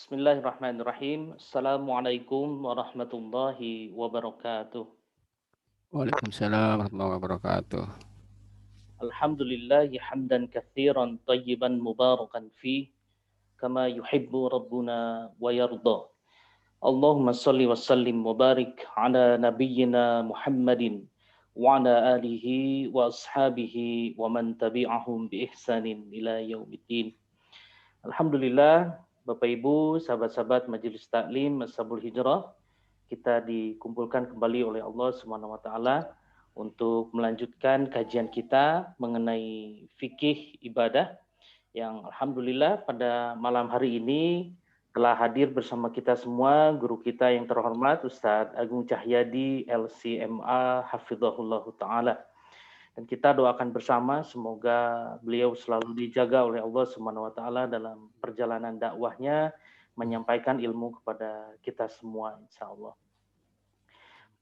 Bismillahirrahmanirrahim. Assalamualaikum warahmatullahi wabarakatuh. Waalaikumsalam warahmatullahi wabarakatuh. Alhamdulillahi hamdan kathiran tayyiban mubarakan fi kama yuhibbu rabbuna wa yarda. Allahumma salli wa sallim wa barik ala nabiyyina Muhammadin wa ala alihi wa ashabihi wa man tabi'ahum bi ihsanin ila yaumiddin. Alhamdulillah, Bapak Ibu, sahabat-sahabat Majelis Taklim Masabul Hijrah, kita dikumpulkan kembali oleh Allah Subhanahu wa taala untuk melanjutkan kajian kita mengenai fikih ibadah yang alhamdulillah pada malam hari ini telah hadir bersama kita semua guru kita yang terhormat Ustadz Agung Cahyadi LCMA Hafizahullah taala. Dan kita doakan bersama semoga beliau selalu dijaga oleh Allah Subhanahu wa taala dalam perjalanan dakwahnya menyampaikan ilmu kepada kita semua insyaallah.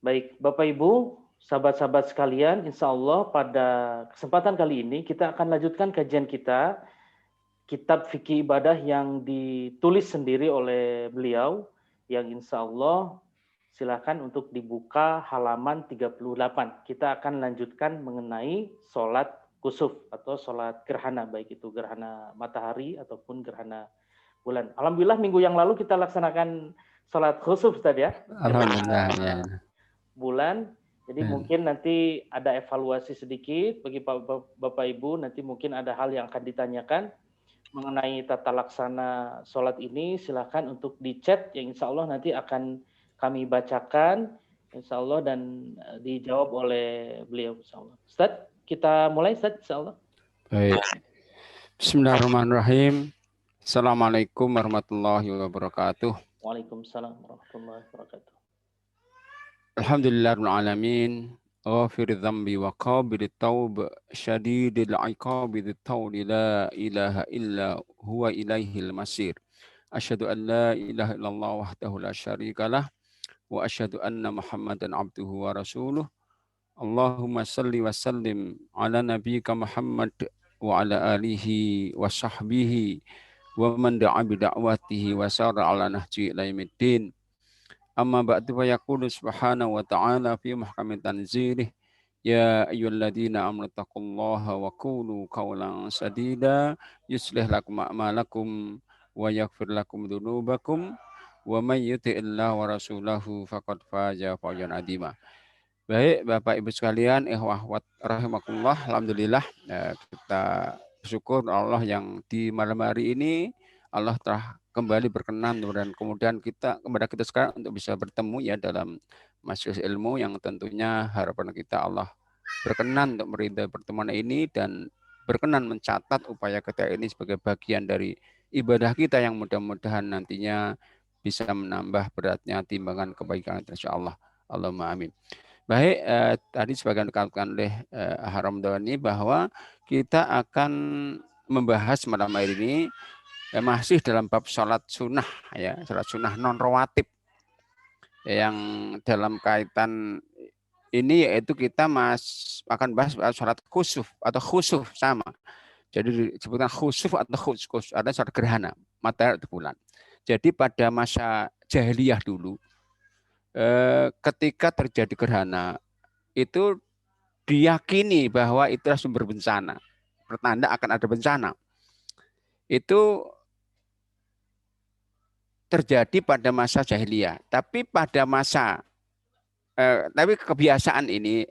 Baik, Bapak Ibu, sahabat-sahabat sekalian, insya Allah pada kesempatan kali ini kita akan lanjutkan kajian kita, kitab fikih ibadah yang ditulis sendiri oleh beliau, yang insya Allah silakan untuk dibuka halaman 38. Kita akan lanjutkan mengenai sholat kusuf atau sholat gerhana, baik itu gerhana matahari ataupun gerhana bulan. Alhamdulillah minggu yang lalu kita laksanakan sholat kusuf tadi ya. Alhamdulillah ya. Bulan. Jadi mungkin nanti ada evaluasi sedikit bagi Bapak Ibu, nanti mungkin ada hal yang akan ditanyakan mengenai tata laksana sholat ini, silakan untuk di chat yang insya Allah nanti akan kami bacakan insya Allah dan dijawab oleh beliau insya Allah. Ustaz, kita mulai Ustaz insya Allah. Baik. Bismillahirrahmanirrahim. Assalamualaikum warahmatullahi wabarakatuh. Waalaikumsalam warahmatullahi wabarakatuh. Alhamdulillahirabbil alamin. Ghafiriz dzambi wa qabilit taub, syadidil iqabi dzit tawli, la ilaha illa huwa ilaihil masir. Asyhadu an la ilaha illallah wahdahu la syarikalah wa asyhadu anna Muhammadan abduhu wa rasuluh. Allahumma salli wa sallim ala nabiyyika Muhammad wa ala alihi wa sahbihi wa man da'a bi da'watihi wa sara ala nahji ila yaumiddin. Amma ba'du fa yaqulu subhanahu wa ta'ala fi muhkamit tanzilih, ya ayyuhalladzina amanu taqullaha wa qulu qawlan sadida yuslih lakum a'malakum wa yaghfir lakum dzunubakum wa may yuti'illah wa rasulahu faqad faza fawzan 'azima. Baik, Bapak Ibu sekalian, ikhwah rahimakumullah, alhamdulillah kita bersyukur Allah yang di malam hari ini Allah telah kembali berkenan dan kemudian kepada kita sekarang untuk bisa bertemu ya dalam majelis ilmu yang tentunya harapan kita Allah berkenan untuk meridai pertemuan ini dan berkenan mencatat upaya kita ini sebagai bagian dari ibadah kita yang mudah-mudahan nantinya bisa menambah beratnya timbangan kebaikan insyaallah. Allahumma amin. Baik, tadi sebagian dikatakan oleh Haramdani bahwa kita akan membahas malam hari ini masih dalam bab sholat sunnah ya, sholat sunnah non rawatib yang dalam kaitan ini yaitu kita akan bahas sholat khusuf atau khusuf sama. Jadi disebutkan khusuf atau khusuf ada sholat gerhana matahari atau bulan. Jadi pada masa jahiliyah dulu ketika terjadi gerhana itu diyakini bahwa itu sumber bencana, pertanda akan ada bencana. Itu terjadi pada masa jahiliyah, tapi pada masa tapi kebiasaan ini,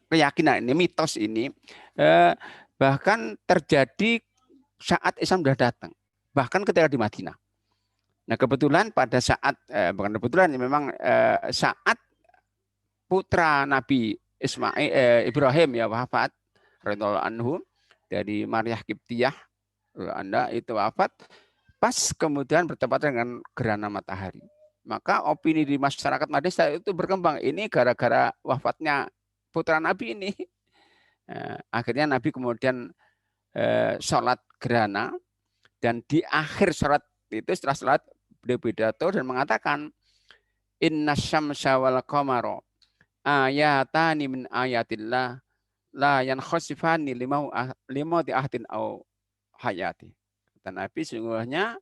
keyakinan ini, mitos ini bahkan terjadi saat Islam sudah datang, bahkan ketika di Madinah. Nah kebetulan pada saat, bukan kebetulan, memang saat putra Nabi Ibrahim ya wafat, radhiyallahu anhu, dari Maryah Kiptiyah, Anda itu wafat, pas kemudian bertepatan dengan gerhana matahari. Maka opini di masyarakat Madinah itu berkembang, ini gara-gara wafatnya putra Nabi ini. Akhirnya Nabi kemudian sholat gerhana, dan di akhir sholat itu setelah sholat beliau pidato dan mengatakan inna syamsa wal qamara ayatani min ayatillah la yankhasifani limau di ahdin au hayati. Kata Nabi, sungguhnya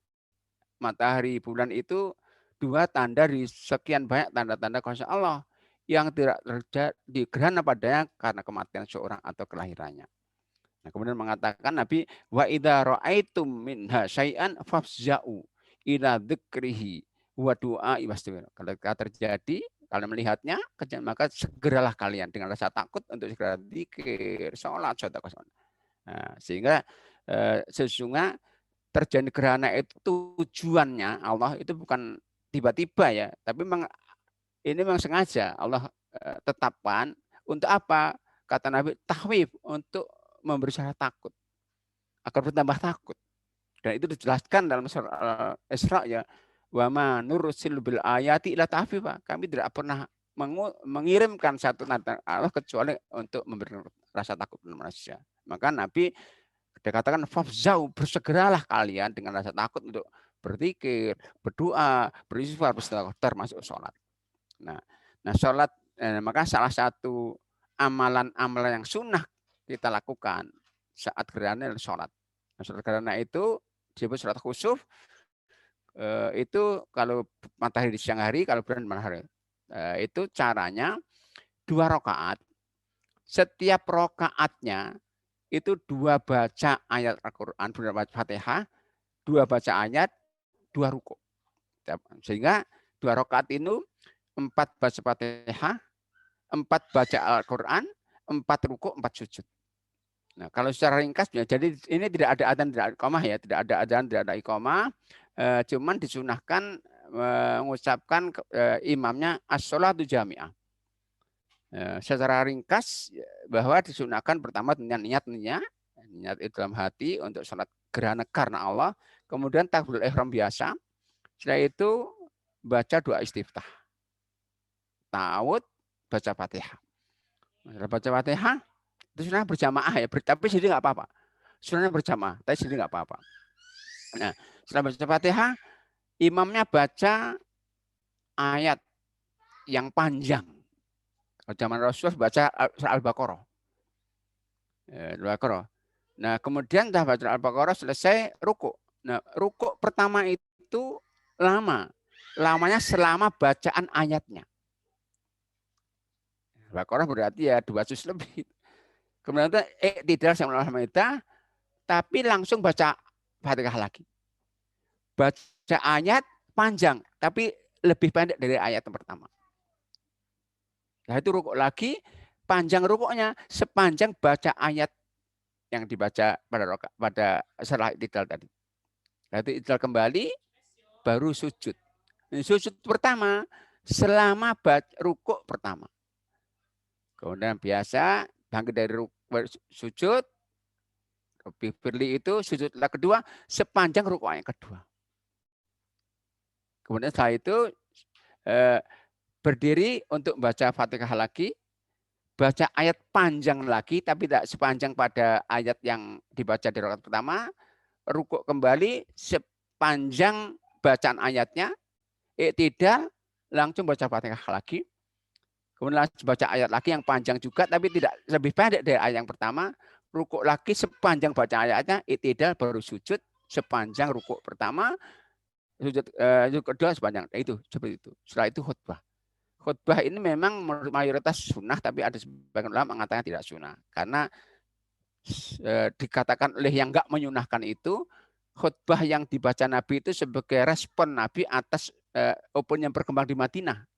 matahari, bulan itu dua tanda di sekian banyak tanda-tanda kuasa Allah yang tidak terjadi gerhana padanya karena kematian seorang atau kelahirannya. Nah, kemudian mengatakan Nabi, wa idza ra'aitum minha syai'an fafza'u ila dzikrihi wa du'ai wastabir. Kalau terjadi, kalau melihatnya, maka segeralah kalian dengan rasa takut untuk segera zikir, sholat, sedekah. Nah, sehingga sesungguhnya terjadi gerhana itu tujuannya Allah itu bukan tiba-tiba ya, tapi memang ini memang sengaja Allah tetapkan untuk apa? Kata Nabi, tahwif, untuk memberi rasa takut agar bertambah takut. Dan itu dijelaskan dalam surah Isra ya, wa ma nursil bil ayati ila tahfifa. Kami tidak pernah mengirimkan satu tanda Allah kecuali untuk memberi rasa takut kepada manusia. Maka Nabi dikatakan fafzau, bersegeralah kalian dengan rasa takut untuk berzikir, berdoa, beristighfar, termasuk sholat. Nah, sholat maka salah satu amalan-amalan yang sunnah kita lakukan saat gerhana adalah sholat. Nah, sholat gerhana itu disebut sholat khusuf. Itu kalau matahari di siang hari, kalau bulan di malam hari. Itu caranya 2 rakaat. Setiap rakaatnya itu 2 baca ayat Al-Quran, 2 baca Fatihah, 2 baca ayat, 2 rukuk. Sehingga 2 rakaat itu 4 baca Fatihah, 4 baca Al-Quran, 4 rukuk, 4 sujud. Nah, kalau secara ringkas, ya, jadi ini tidak ada adzan, tidak ada iqamah ya, tidak ada adzan, tidak ada iqamah, cuman disunahkan mengucapkan imamnya as-sholatu jami'ah. Secara ringkas bahwa disunahkan pertama dengan niat itu dalam hati untuk sholat gerhana karena Allah, kemudian takbiratul ihram biasa, setelah itu baca doa istiftah, ta'awud, baca Fatihah. Baca Fatihah itu sunah berjamaah ya, tapi sendiri nggak apa-apa. Sunahnya berjamaah, tapi sendiri nggak apa-apa. Nah, setelah baca Fatihah, imamnya baca ayat yang panjang. Kalau zaman Rasul baca Al-Baqarah. Al-Baqarah. Nah, kemudian dah baca Al-Baqarah selesai rukuk. Nah, rukuk pertama itu lama. Lamanya selama bacaan ayatnya. Al-Baqarah berarti ya 2 juz lebih. Kemudian tidak sama kita, tapi langsung baca Fatihah lagi. Baca ayat panjang, tapi lebih pendek dari ayat yang pertama. Nah, itu rukuk lagi, panjang rukuknya sepanjang baca ayat yang dibaca pada setelah i'tidal tadi. Nah, itu i'tidal kembali, baru sujud. Sujud pertama selama rukuk pertama. Kemudian biasa bangkit dari sujud, Firly itu sujudlah kedua sepanjang rukuk yang kedua. Kemudian setelah itu berdiri untuk baca Fatihah lagi, baca ayat panjang lagi, tapi tidak sepanjang pada ayat yang dibaca di rakaat pertama, rukuk kembali sepanjang bacaan ayatnya, i'tidal, langsung baca Fatihah lagi, kemudian baca ayat lagi yang panjang juga, tapi tidak lebih pendek dari ayat yang pertama, rukuk lagi sepanjang baca ayatnya, i'tidal, baru sujud sepanjang rukuk pertama, sujud kedua sepanjang itu seperti itu. Setelah itu khutbah. Khutbah ini memang mayoritas sunnah, tapi ada sebagian ulama mengatakan tidak sunnah karena dikatakan oleh yang enggak menyunahkan itu, khutbah yang dibaca Nabi itu sebagai respon Nabi atas opini yang berkembang di Madinah.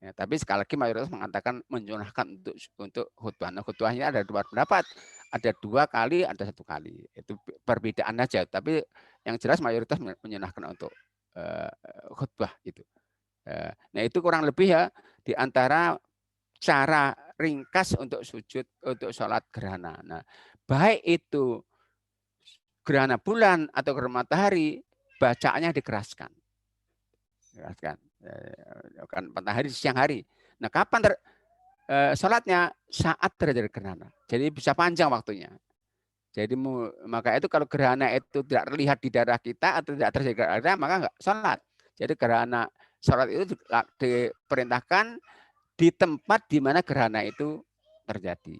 Ya, tapi sekali lagi mayoritas mengatakan menyunahkan untuk khutbah. Nah, khutbahnya ada 2 pendapat, ada 2 kali, ada 1 kali. Itu perbedaan aja. Tapi yang jelas mayoritas menyunahkan untuk khutbah itu. Nah, itu kurang lebih ya di antara cara ringkas untuk sujud untuk sholat gerhana. Nah, baik itu gerhana bulan atau gerhana matahari, bacaannya dikeraskan. Kan matahari siang hari. Nah, kapan sholatnya? Saat terjadi gerhana. Jadi bisa panjang waktunya. Jadi maka itu kalau gerhana itu tidak terlihat di daerah kita atau tidak terjadi gerhana, maka enggak sholat. Jadi gerhana sholat itu diperintahkan di tempat di mana gerhana itu terjadi.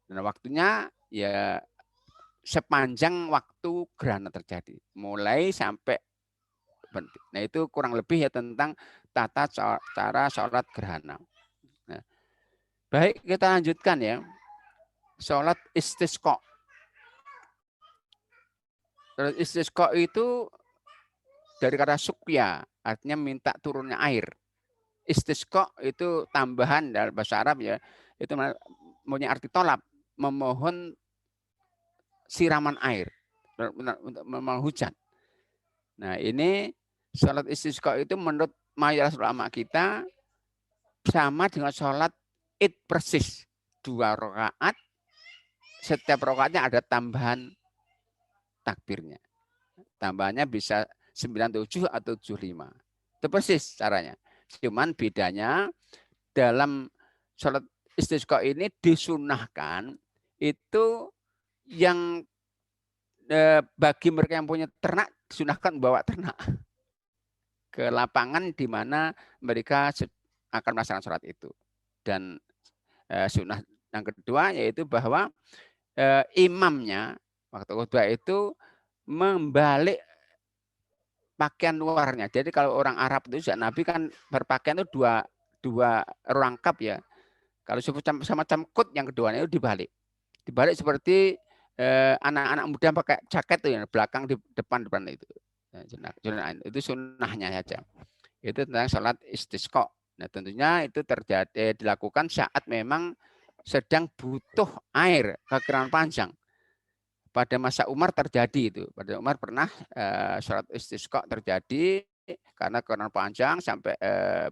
Dan waktunya ya sepanjang waktu gerhana terjadi. Mulai sampai Nah, itu kurang lebih ya tentang tata cara sholat gerhana. Nah, baik, kita lanjutkan ya. Sholat istisqa. Sholat istisqa itu dari kata sukya, artinya minta turunnya air. Istisqa itu tambahan dalam bahasa Arab ya, itu punya arti tolap, memohon siraman air untuk memohon hujan. Nah, ini sholat istisqa itu menurut mayoritas ulama kita sama dengan sholat id persis. 2 rakaat, setiap rakaatnya ada tambahan takbirnya. Tambahannya bisa 97 atau 75. Itu persis caranya. Cuman bedanya dalam sholat istisqa ini disunahkan itu yang bagi mereka yang punya ternak disunahkan bawa ternak ke lapangan di mana mereka akan melaksanakan sholat itu. Dan sunnah yang kedua yaitu bahwa imamnya waktu khutbah itu membalik pakaian luarnya. Jadi kalau orang Arab itu Nabi kan berpakaian itu dua rangkap ya. Kalau semacam kut yang keduanya itu dibalik. Dibalik seperti anak-anak muda pakai jaket tuh yang belakang di depan itu. Itu sunnahnya saja. Itu tentang sholat istisqa. Nah, tentunya itu terjadi dilakukan saat memang sedang butuh air kekeringan panjang. Pada masa Umar terjadi itu. Pada Umar pernah sholat istisqa terjadi karena kekeringan panjang sampai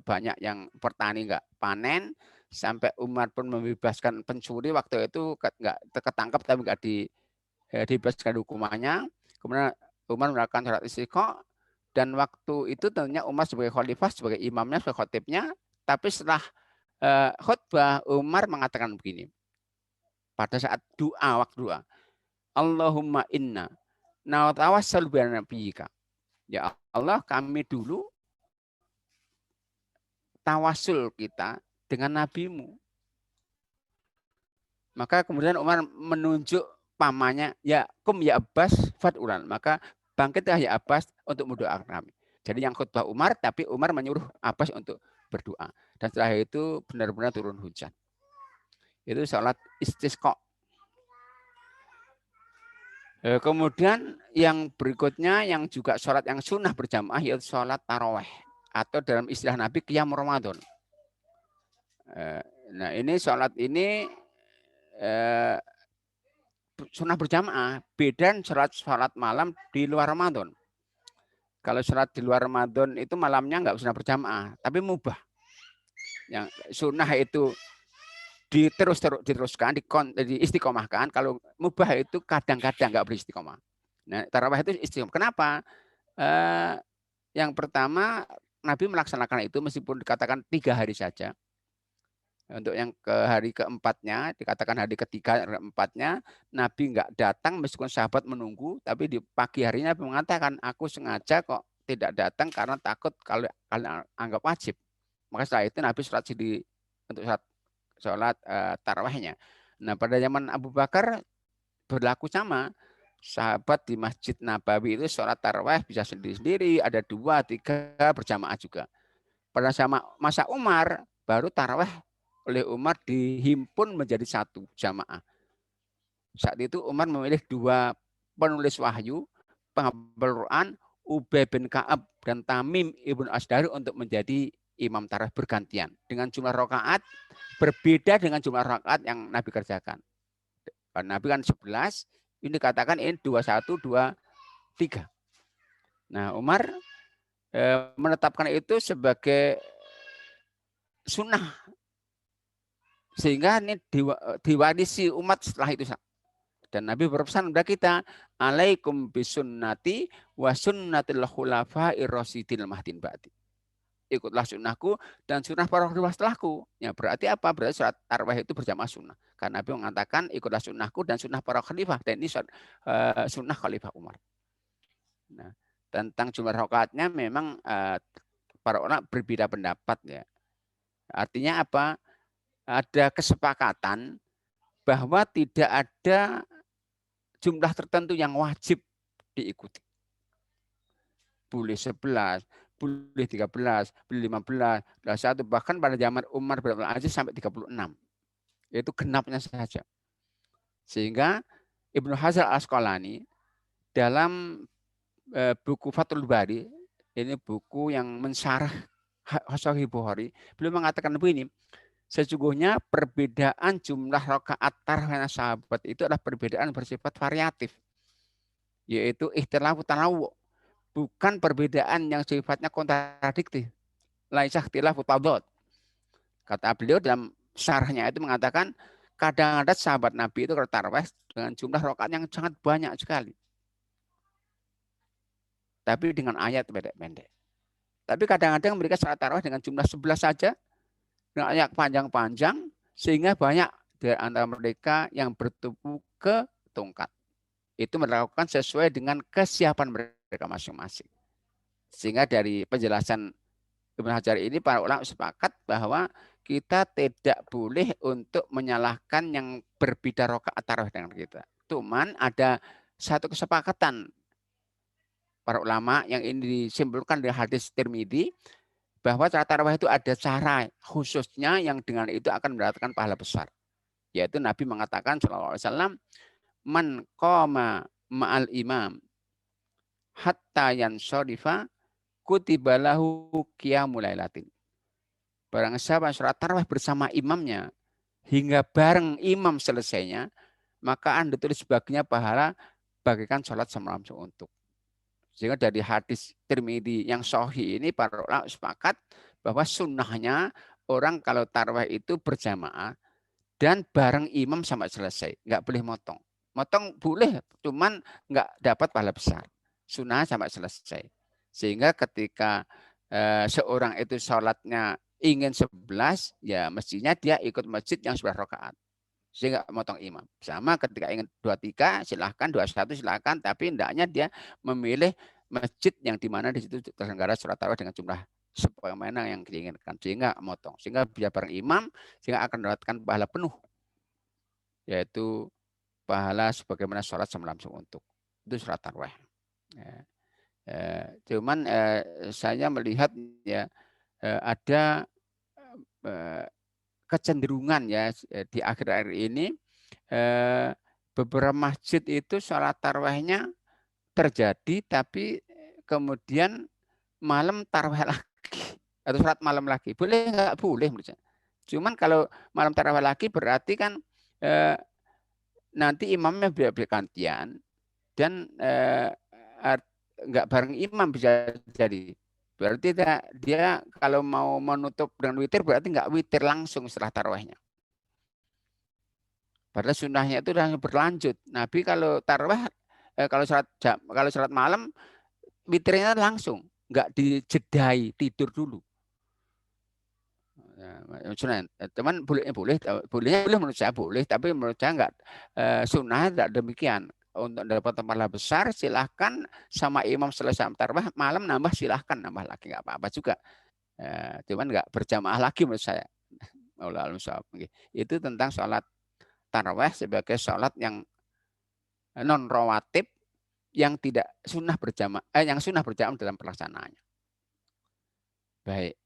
banyak yang petani nggak panen, sampai Umar pun membebaskan pencuri waktu itu nggak ketangkap tapi nggak dibebaskan hukumannya. Kemudian Umar melakukan sholat istisqa dan waktu itu tentunya Umar sebagai khalifah, sebagai imamnya, sebagai khotibnya. Tapi setelah khutbah Umar mengatakan begini. Pada saat doa, waktu doa. Allahumma inna nawatawassal bi nabiyyika. Ya Allah, kami dulu tawasul kita dengan nabimu. Maka kemudian Umar menunjuk pamannya, ya kum ya Abbas fad'ulan. Maka bangkitlah ya Abbas untuk mendoakan kami. Jadi yang khutbah Umar, tapi Umar menyuruh Abbas untuk berdoa. Dan setelah itu benar-benar turun hujan. Itu sholat istisqa. Kemudian yang berikutnya yang juga sholat yang sunnah berjamaah yaitu sholat taraweh. Atau dalam istilah Nabi qiyam Ramadan. Nah ini sholat ini sunnah berjamaah. Beda sholat malam di luar Ramadan. Kalau sholat di luar Ramadan itu malamnya nggak sunnah berjamaah, tapi mubah. Yang sunnah itu diteruskan, diistiqomahkan. Kalau mubah itu kadang-kadang nggak beristiqomah. Nah, tarawih itu istiqomah. Kenapa? Yang pertama, Nabi melaksanakan itu meskipun dikatakan 3 hari saja. Untuk yang ke hari keempatnya, dikatakan hari ketiga, keempatnya, Nabi nggak datang meskipun sahabat menunggu, tapi di pagi harinya Nabi mengatakan, aku sengaja kok tidak datang karena takut kalau kalian anggap wajib. Maka setelah itu Nabi sholat sendiri untuk sholat tarawihnya. Nah, pada zaman Abu Bakar berlaku sama. Sahabat di Masjid Nabawi itu sholat tarawih bisa sendiri-sendiri, ada 2, 3 berjamaah juga. Pada masa Umar, baru tarawih oleh Umar dihimpun menjadi 1 jamaah. Saat itu Umar memilih 2 penulis wahyu, penghafal Quran, Ubay bin Ka'ab dan Tamim ibn Asdari untuk menjadi imam tarawih bergantian. Dengan jumlah rakaat berbeda dengan jumlah rakaat yang Nabi kerjakan. Nabi kan 11, ini dikatakan ini 21, 23. Nah, Umar menetapkan itu sebagai sunnah. Sehingga ini diwarisi umat setelah itu. Dan Nabi berpesan kepada kita, alaikum bisunnati wa sunnatil khulafa'ir rasyidil mahdin ba'di. Ikutlah sunnahku dan sunnah para khalifah setelahku. Ya, berarti apa? Berarti sholat tarawih itu berjamaah sunnah. Karena Nabi mengatakan ikutlah sunnahku dan sunnah para khalifah. Dan ini sunnah khalifah Umar. Nah, tentang jumlah rakaatnya memang para ulama berbeda pendapat ya. Artinya apa? Ada kesepakatan bahwa tidak ada jumlah tertentu yang wajib diikuti. boleh 11, boleh 13, boleh 15, boleh 1, bahkan pada zaman Umar bin Abdul Aziz sampai 36. Itu genapnya saja. Sehingga Ibnu Hajar Al-Asqalani dalam buku Fathul Bari, ini buku yang mensyarah Sahih Bukhari, beliau mengatakan begini, sesungguhnya perbedaan jumlah rakaat tarawih sahabat itu adalah perbedaan bersifat variatif, yaitu ikhtilaf tanawu, bukan perbedaan yang sifatnya kontradiktif. Laisa ikhtilaf tadad. Kata beliau dalam syarahnya itu mengatakan kadang-kadang sahabat Nabi itu kalau tarawih dengan jumlah rakaat yang sangat banyak sekali, tapi dengan ayat pendek-pendek. Tapi kadang-kadang mereka salat tarawih dengan jumlah 11 saja, dengan ayat panjang-panjang, sehingga banyak dari antara mereka yang bertubuh ke tongkat. Itu melakukan sesuai dengan kesiapan mereka masing-masing. Sehingga dari penjelasan Ibnu Hajar ini, para ulama sepakat bahwa kita tidak boleh untuk menyalahkan yang berbeda rakaat tarawih dengan kita. Cuman ada satu kesepakatan para ulama yang ini disimpulkan dari hadis Tirmidzi, bahwa salat tarawih itu ada cara khususnya yang dengan itu akan mendapatkan pahala besar. Yaitu Nabi mengatakan sallallahu alaihi wasallam, man qama ma'al imam hatta yansarifa kutiba lahu qiyamul lailatin. Barang siapa salat tarawih bersama imamnya hingga bareng imam selesainya, maka Anda tulis baginya pahala bagikan salat semalam suntuk. Sehingga dari hadis Tirmidzi yang sahih ini para ulama sepakat bahwa sunnahnya orang kalau tarawih itu berjamaah dan bareng imam sampai selesai, nggak boleh motong. Motong boleh, cuman nggak dapat pahala besar. Sunnah sampai selesai. Sehingga ketika seorang itu sholatnya ingin 11, ya mestinya dia ikut masjid yang 11 rakaat. Sehingga motong imam. Sama ketika ingin 23, silahkan, 21 silahkan, tapi hendaknya dia memilih masjid yang di mana di situ terselenggara sholat tarawih dengan jumlah sebagaimana yang diinginkan, sehingga motong, sehingga bisa bareng imam, sehingga akan mendapatkan pahala penuh, yaitu pahala sebagaimana sholat semalam suntuk. Itu sholat tarawih. Cuman saya melihat ya ada kecenderungan ya di akhir-akhir ini beberapa masjid itu sholat tarawihnya terjadi, tapi kemudian malam tarawih lagi atau sholat malam lagi. Boleh nggak? Boleh menurut saya. Cuman kalau malam tarawih lagi berarti kan nanti imamnya bergantian dan nggak bareng imam bisa jadi. Berarti dia kalau mau menutup dengan witir berarti nggak witir langsung setelah tarawihnya. Padahal sunnahnya itu sudah berlanjut. Nabi kalau tarawih, kalau sholat malam witirnya langsung, nggak dijedai tidur dulu. Teman bolehnya boleh menurut saya boleh, tapi menurut saya nggak, sunnah tidak demikian. Untuk dapat pahala besar silahkan sama imam selesai tarawih malam nambah, silahkan nambah lagi, nggak apa-apa juga. Cuman nggak berjamaah lagi menurut saya. Itu tentang sholat tarawih sebagai sholat yang non rawatib yang tidak sunnah berjamaah, yang sunnah berjamaah dalam pelaksanaannya. Baik.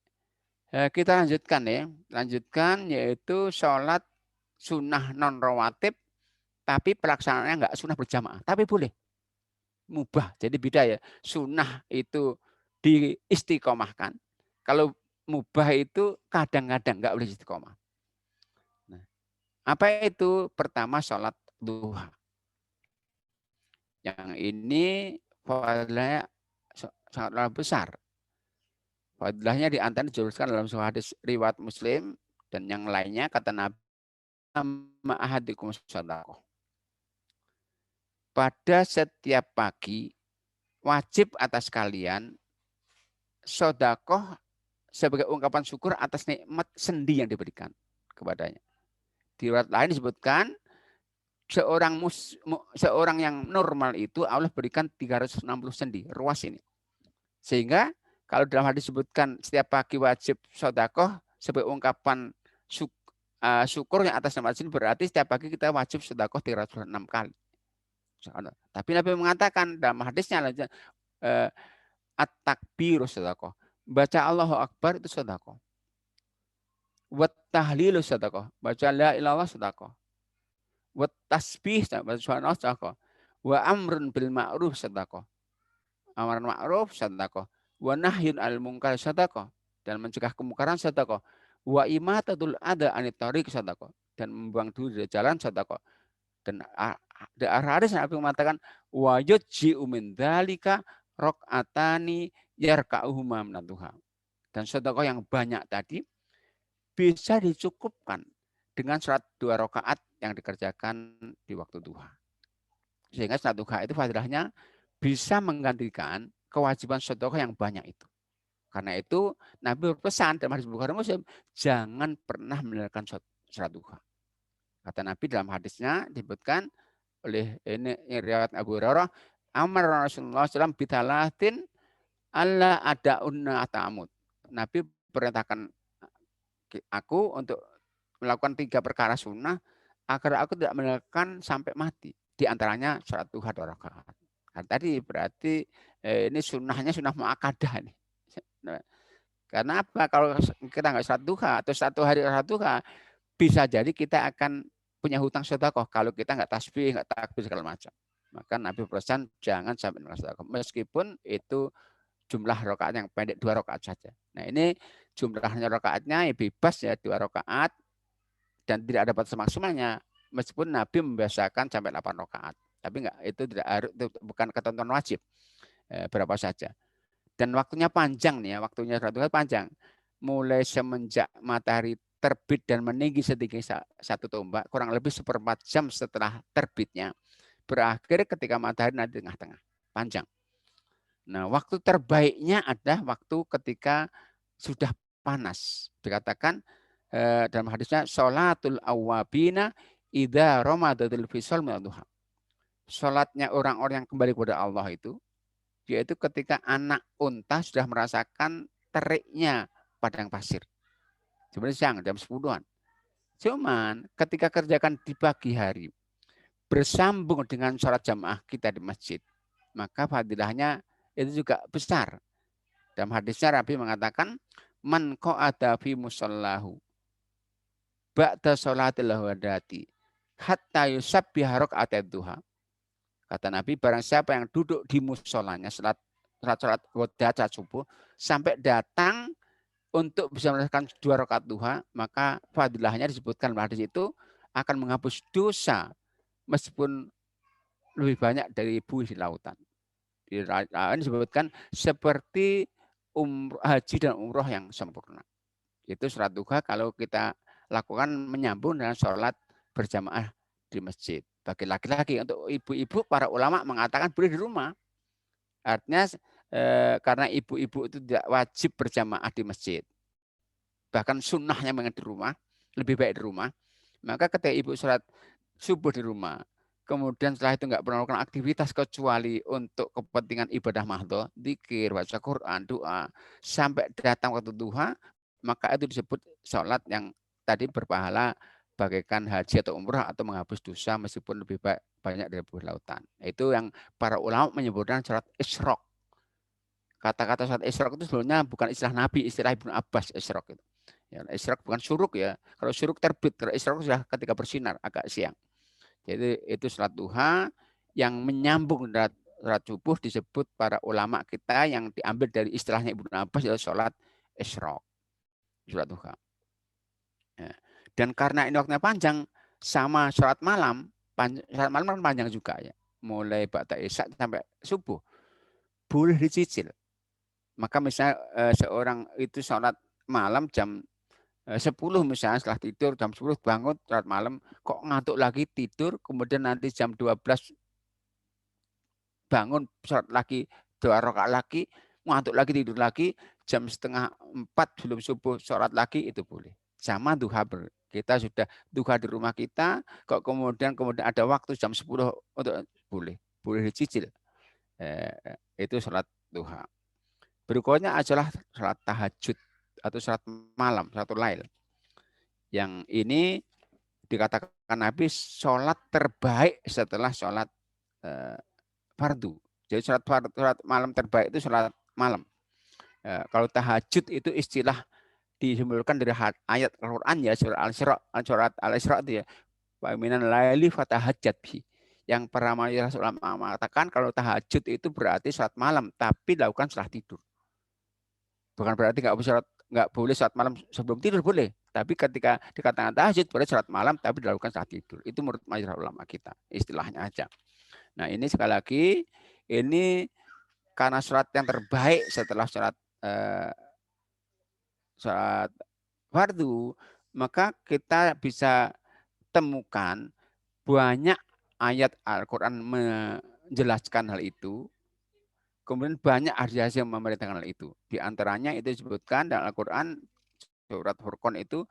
Kita lanjutkan ya. Lanjutkan yaitu sholat sunnah non rawatib tapi pelaksanaannya nggak sunnah berjamaah, tapi boleh. Mubah. Jadi beda ya. Sunnah itu diistiqomahkan. Kalau mubah itu kadang-kadang nggak boleh istiqomah. Nah, apa itu? Pertama sholat duha. Yang ini fadilahnya sangat besar. Fadilahnya di antara dijelaskan dalam sebuah hadis riwayat Muslim dan yang lainnya, kata Nabi, ma'ahadikum shadaqah. Pada setiap pagi wajib atas kalian sedekah sebagai ungkapan syukur atas nikmat sendi yang diberikan kepadanya. Di riwayat lain disebutkan seorang yang normal itu Allah berikan 360 sendi, ruas ini. Sehingga kalau dalam hadis disebutkan setiap pagi wajib sedekah sebagai ungkapan syukur yang atas nikmat sendi, berarti setiap pagi kita wajib sedekah 306 kali. Tapi Nabi mengatakan dalam hadisnya, At-takbiru sedekah. Baca Allahu Akbar itu sedekah. Wat tahlilu sedekah. Baca la ilallah sedekah. Wat tasbih baca subhanallah sedekah. Wa amrun bil ma'ruf sedekah. Amaran ma'ruf sedekah. Wa nahyun 'anil munkar sedekah. Dan mencegah kemungkaran sedekah. Wa imatatul adza 'anit thariq sedekah. Dan membuang duri dari jalan sedekah. Dan hadis Nabi mengatakan wa yujzi'u min dzalika raq'atani yarka'uhuma min duha. Dan sedekah yang banyak tadi bisa dicukupkan dengan salat 2 rakaat yang dikerjakan di waktu duha. Sehingga salat duha itu fadilahnya bisa menggantikan kewajiban sedekah yang banyak itu. Karena itu Nabi berpesan dalam hadis Bukhari Muslim, jangan pernah meninggalkan salat duha. Kata Nabi dalam hadisnya disebutkan oleh ini riwayat Abu Hurairah, amar Rasulullah SAW bitalatin alla ada'unna atamut. Nabi perintahkan aku untuk melakukan 3 perkara sunnah agar aku tidak meninggalkan sampai mati. Di antaranya salat duha 2 rakaat. Nah, tadi berarti ini sunnahnya sunnah muakkadah ini. Karena apa? Kalau kita nggak salat duha atau 1 hari salat duha, bisa jadi kita akan punya hutang sedekah kalau kita nggak tasbih, nggak takbir segala macam. Maka Nabi berpesan jangan sampai meninggalkan sedekah. Meskipun itu jumlah rakaat yang pendek 2 rakaat saja. Nah ini jumlahnya rakaatnya ya bebas ya 2 rakaat dan tidak ada batas maksimalnya. Meskipun Nabi membiasakan sampai 8 rakaat. Tapi enggak, itu tidak harus, itu bukan ketentuan wajib. Berapa saja. Dan waktunya panjang nih ya, waktunya panjang. Mulai semenjak matahari terbit dan meninggi setinggi 1 tombak, kurang lebih 1/4 jam setelah terbitnya, berakhir ketika matahari nanti tengah-tengah, panjang. Nah, waktu terbaiknya adalah waktu ketika sudah panas. Dikatakan dalam hadisnya, sholatul awwabina idza ramadatul fisal min duha. Sholatnya orang-orang yang kembali kepada Allah itu, yaitu ketika anak unta sudah merasakan teriknya padang pasir. Sebenarnya siang, jam 10-an. Cuman ketika kerjakan di pagi hari, bersambung dengan sholat jamaah kita di masjid, maka fadilahnya itu juga besar. Dalam hadisnya Nabi mengatakan, man qa'ada fi musallahu ba'da sholatil wadati hatta yusabbiha raka'atad duha. Kata Nabi, barang siapa yang duduk di musolanya salat wadat subuh sampai datang untuk bisa melakukan 2 rakaat duha, maka fadilahnya disebutkan dalam hadis itu akan menghapus dosa meskipun lebih banyak dari buih di lautan. Di lain disebutkan seperti haji dan umroh yang sempurna. Itu sholat duha kalau kita lakukan menyambung dengan sholat berjamaah di masjid. Bagi laki-laki, untuk ibu-ibu para ulama mengatakan boleh di rumah. Artinya karena ibu-ibu itu tidak wajib berjamaah di masjid. Bahkan sunnahnya memang di rumah, lebih baik di rumah. Maka ketika ibu sholat subuh di rumah, kemudian setelah itu nggak pernah melakukan aktivitas kecuali untuk kepentingan ibadah mahdhah, zikir, baca Quran, doa, sampai datang waktu duha, maka itu disebut sholat yang tadi berpahala bagaikan haji atau umrah atau menghapus dosa meskipun lebih banyak dari buih lautan. Itu yang para ulama menyebutkan sholat isyraq. Kata-kata sholat isyraq itu sebenarnya bukan istilah Nabi, istilah Ibnu Abbas isyraq itu. Ya, isyraq bukan syuruk ya. Kalau syuruk terbit, kalau isyraq sudah ketika bersinar agak siang. Jadi itu sholat duha yang menyambung dengan sholat subuh disebut para ulama kita yang diambil dari istilahnya Ibnu Abbas yaitu sholat isyraq, sholat duha. Ya. Dan karena ini waktunya panjang, sama sholat malam kan panjang juga ya. Mulai ba'da isya sampai subuh. Boleh dicicil. Maka misalnya seorang itu sholat malam jam 10 misalnya, setelah tidur jam 10 bangun sholat malam, kok ngantuk lagi tidur, kemudian nanti jam 12 bangun sholat lagi 2 rakaat lagi, ngantuk lagi tidur lagi, jam 3:30 sebelum subuh sholat lagi, itu boleh. Sama duha, kita sudah duha di rumah kita, kok kemudian ada waktu jam 10 untuk boleh dicicil. Itu sholat duha. Berikutnya adalah sholat tahajud atau sholat malam, sholat lail. Yang ini dikatakan Nabi sholat terbaik setelah sholat fardu. Jadi sholat malam terbaik itu sholat malam. Kalau tahajud itu istilah disimpulkan dari ayat Al-Quran ya, surat Al-Isra itu ya. Wa minan laili fatahajjat bi. Yang para mayoritas ulama mengatakan kalau tahajud itu berarti salat malam, tapi dilakukan setelah tidur. Bukan berarti nggak boleh salat malam sebelum tidur, boleh. Tapi ketika dikatakan tahajud boleh salat malam, tapi dilakukan setelah tidur. Itu menurut mayoritas ulama kita, istilahnya aja. Nah ini sekali lagi, ini karena sholat yang terbaik setelah sholat fardu, maka kita bisa temukan banyak ayat Al-Quran menjelaskan hal itu. Kemudian banyak hadis yang memerintahkan hal itu. Di antaranya itu disebutkan dalam Al-Quran, surat Furqan itu,